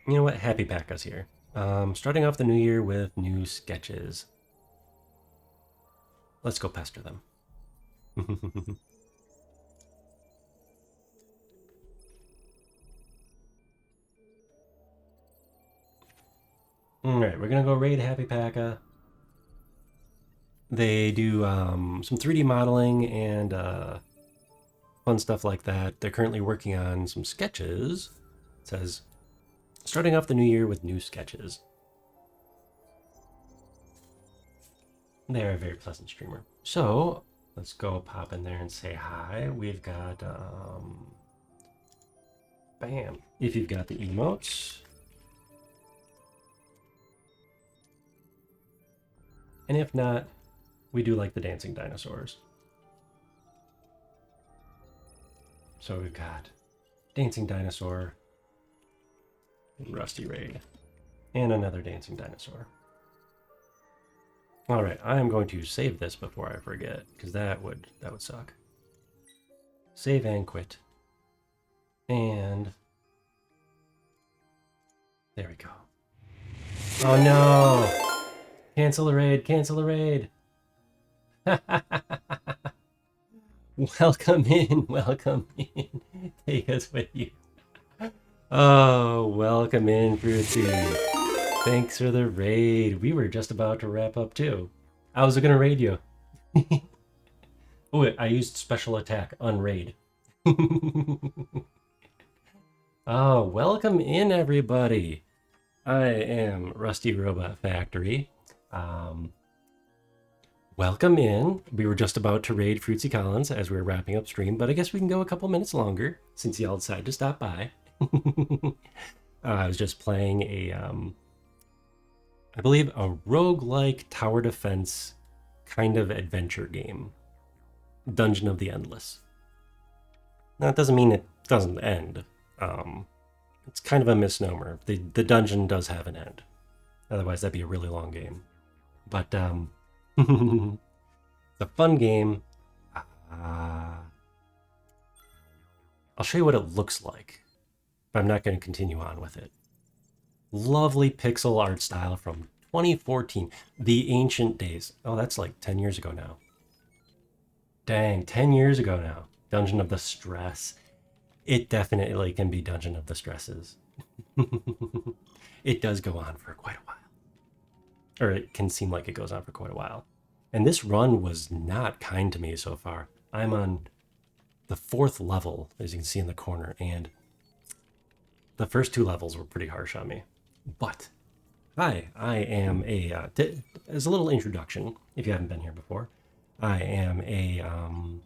You know what? Happy Packa's here. Starting off the new year with new sketches. Let's go pester them. Alright, we're gonna go raid Happy Packa. They do some 3D modeling and fun stuff like that. They're currently working on some sketches. It says, starting off the new year with new sketches. They're a very pleasant streamer. So, let's go pop in there and say hi. We've got, bam. If you've got the emotes. And if not, we do like the dancing dinosaurs. So we've got dancing dinosaur, Rusty Raid, and another dancing dinosaur. All right, I am going to save this before I forget, because that would suck. Save and quit. And There we go. Oh no! Cancel the raid, cancel the raid! Welcome in, welcome in. Take us with you. Oh, welcome in, Fruitsy. Thanks for the raid. We were just about to wrap up too. I was gonna raid you. Oh, I used special attack on raid. Oh, welcome in, everybody. I am Rusty Robot Factory. Welcome in. We were just about to raid Fruitsy Collins as we were wrapping up stream, but I guess we can go a couple minutes longer since y'all decided to stop by. I was just playing I believe a roguelike tower defense kind of adventure game. Dungeon of the Endless. Now, that doesn't mean it doesn't end. It's kind of a misnomer. The dungeon does have an end. Otherwise, that'd be a really long game. But, it's a fun game. I'll show you what it looks like, but I'm not going to continue on with it. Lovely pixel art style from 2014. The ancient days. Oh, that's like 10 years ago now. Dang, 10 years ago now. Dungeon of the Stress. It definitely can be Dungeon of the Stresses. It does go on for quite a while. Or it can seem like it goes on for quite a while. And this run was not kind to me so far. I'm on the 4th level, as you can see in the corner, and the first 2 levels were pretty harsh on me. But, hi, I am as a little introduction, if you haven't been here before, I am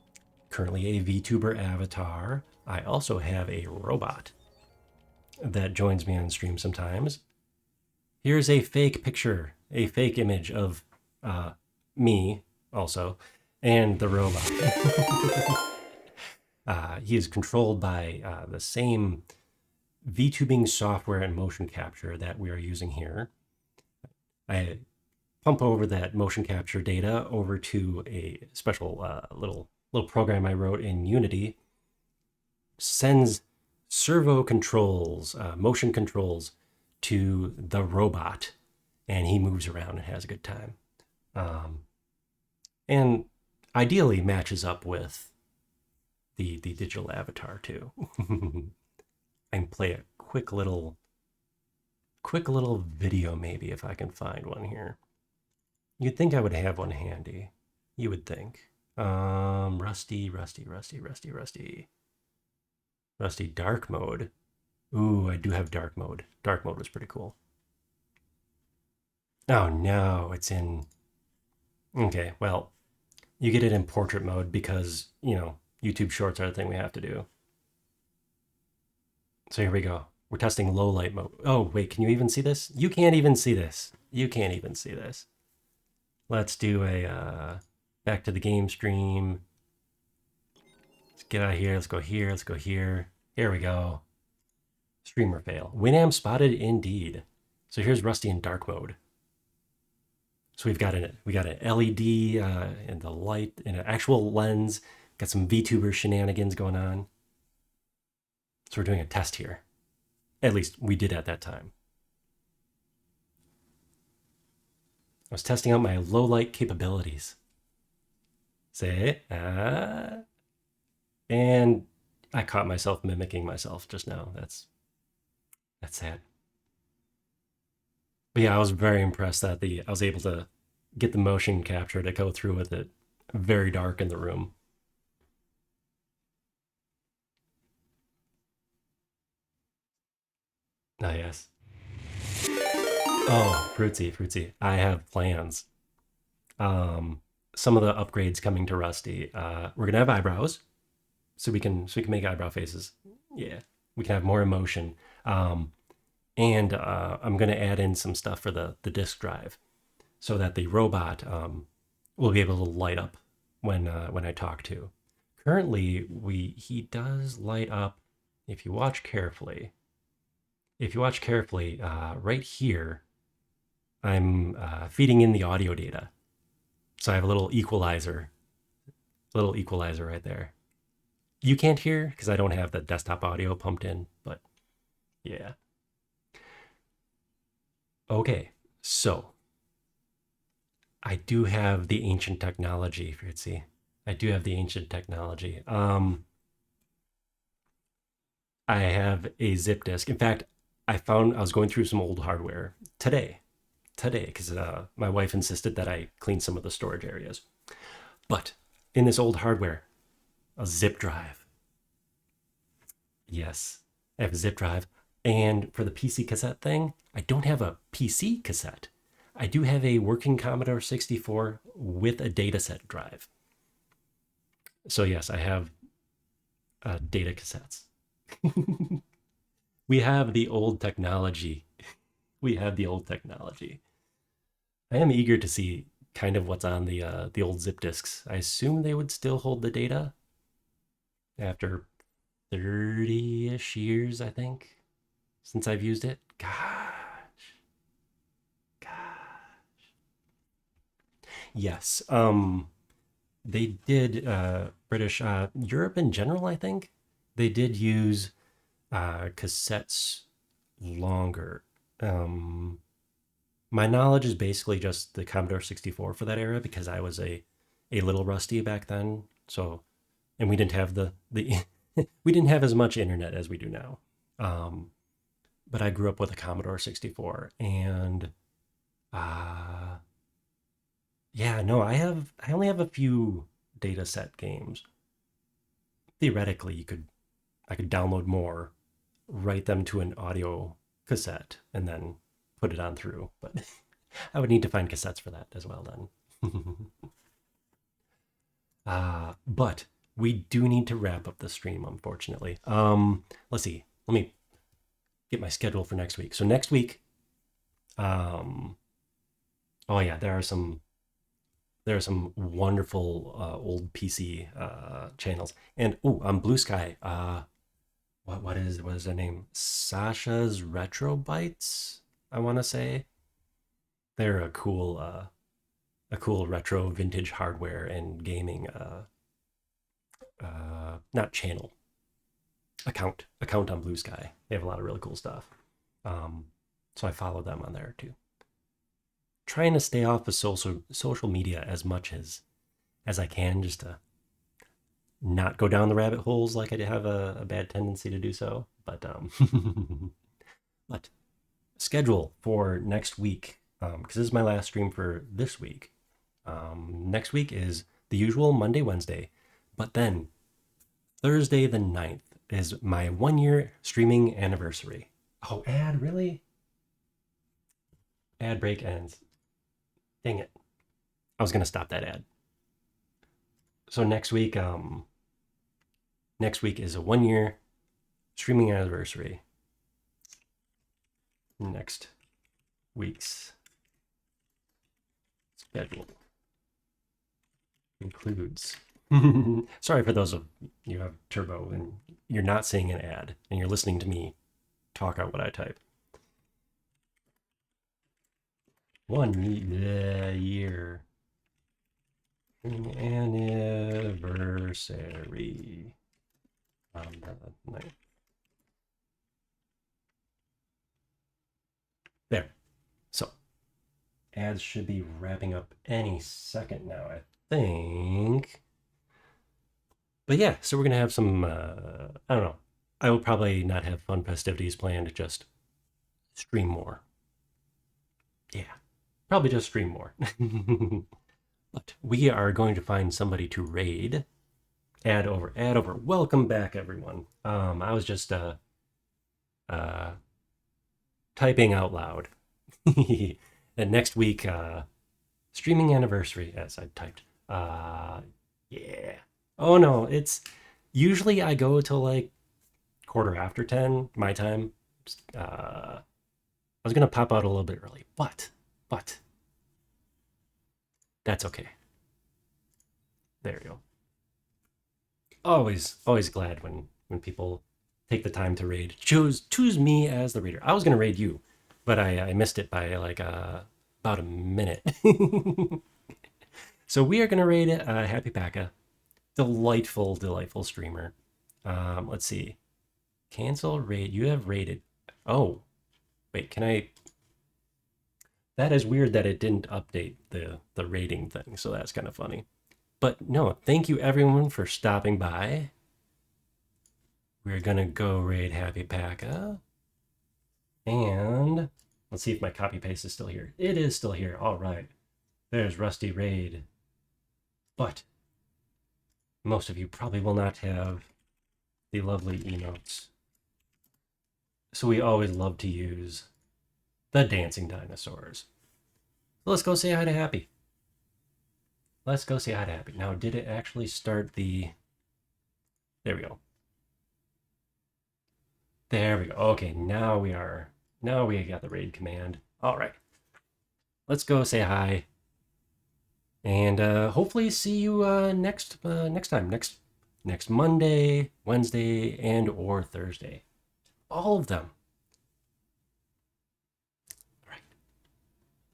currently a VTuber avatar. I also have a robot that joins me on stream sometimes. Here's a fake picture, a fake image of me also, and the robot. He is controlled by the same VTubing software and motion capture that we are using here. I pump over that motion capture data over to a special little program I wrote in Unity. Sends servo controls, motion controls to the robot, and he moves around and has a good time. And ideally matches up with the digital avatar too. I can play a quick little video maybe if I can find one here. You'd think I would have one handy. You would think. Rusty dark mode. Ooh, I do have dark mode. Dark mode was pretty cool. Oh no, it's in... Okay, well, you get it in portrait mode because, you know, YouTube Shorts are the thing we have to do. So here we go. We're testing low light mode. Oh, wait, can you even see this? You can't even see this. You can't even see this. Let's do a back to the game stream. Let's get out of here. Let's go here. Let's go here. Here we go. Streamer fail. Winamp spotted indeed. So here's Rusty in dark mode. So we got an LED and the light and an actual lens. Got some VTuber shenanigans going on. So we're doing a test here. At least we did at that time. I was testing out my low light capabilities. Say, and I caught myself mimicking myself just now. That's sad. But yeah, I was very impressed that I was able to get the motion capture to go through with it. Very dark in the room. Ah, yes. Oh, Fruitsy. I have plans. Some of the upgrades coming to Rusty. We're gonna have eyebrows, so we can make eyebrow faces. Yeah, we can have more emotion. And I'm gonna add in some stuff for the disk drive, so that the robot will be able to light up when I talk to. Currently, he does light up if you watch carefully. Right here, I'm feeding in the audio data. So I have a little equalizer right there. You can't hear because I don't have the desktop audio pumped in, but yeah. Okay, so I do have the ancient technology, Fritzy. I do have the ancient technology. I have a zip disk. In fact, I was going through some old hardware today, because my wife insisted that I clean some of the storage areas. But in this old hardware, a zip drive. Yes, I have a zip drive. And for the PC cassette thing, I don't have a PC cassette. I do have a working Commodore 64 with a dataset drive. So, yes, I have data cassettes. We have the old technology. We have the old technology. I am eager to see kind of what's on the old zip disks. I assume they would still hold the data after 30-ish years, I think, since I've used it. God. Yes. They did British Europe in general, I think. They did use cassettes longer. Um my knowledge is basically just the Commodore 64 for that era because I was a little rusty back then. So, and we didn't have the we didn't have as much internet as we do now. Um, but I grew up with a Commodore 64, and uh, yeah, no, I only have a few data set games. Theoretically, I could download more, write them to an audio cassette, and then put it on through. But I would need to find cassettes for that as well then. But we do need to wrap up the stream, unfortunately. Let's see. Let me get my schedule for next week. So next week, um, oh yeah, there are some wonderful old PC channels, and oh, on Blue Sky, what is their name? Sasha's Retro Bytes, I want to say. They're a cool retro vintage hardware and gaming not channel account on Blue Sky. They have a lot of really cool stuff. Um, so I follow them on there too. Trying to stay off of social media as much as I can, just to not go down the rabbit holes like I have a bad tendency to do so. But schedule for next week, because this is my last stream for this week. Next week is the usual Monday, Wednesday, but then Thursday the 9th is my 1 year streaming anniversary. Oh, ad, really? Ad break ends. Dang it. I was going to stop that ad. So next week is a 1 year streaming anniversary. Next week's schedule includes. Sorry for those of you who have Turbo and you're not seeing an ad and you're listening to me talk out what I type. 1 year anniversary on the 9th. There. So ads should be wrapping up any second now, I think. But yeah, so we're gonna have some. I don't know. I will probably not have fun festivities planned. Just stream more. Yeah, probably just stream more. But we are going to find somebody to raid. Add over, add over. Welcome back, everyone. I was just uh typing out loud. And next week, streaming anniversary, as I typed. Yeah. Oh no, it's usually I go till like quarter after 10 my time. I was gonna pop out a little bit early, but that's okay. There you go. Always glad when people take the time to raid. Choose me as the raider. I was gonna raid you, but I missed it by like about a minute. So we are gonna raid Happy Paka. Delightful streamer. Let's see. Cancel raid. You have raided. Oh, wait. Can I? That is weird that it didn't update the rating thing, so that's kind of funny. But no, thank you everyone for stopping by. We're gonna go raid Happy Packa. And let's see if my copy paste is still here. It is still here. All right. There's Rusty Raid. But most of you probably will not have the lovely emotes. So we always love to use the dancing dinosaurs. So let's go say hi to Happy. Let's go say hi to Happy. Now, did it actually start the... There we go. There we go. Okay, now we got the raid command. All right. Let's go say hi. And hopefully see you next time. Next Monday, Wednesday, and or Thursday. All of them.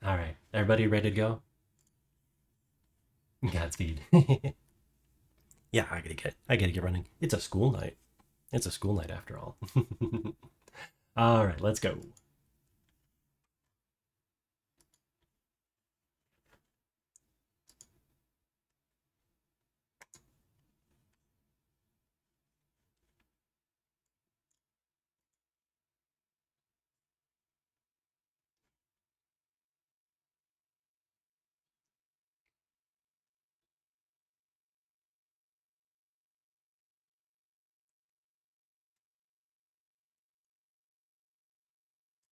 All right. Everybody ready to go? Godspeed. Yeah, I gotta get running. It's a school night. It's a school night after all. All right, let's go.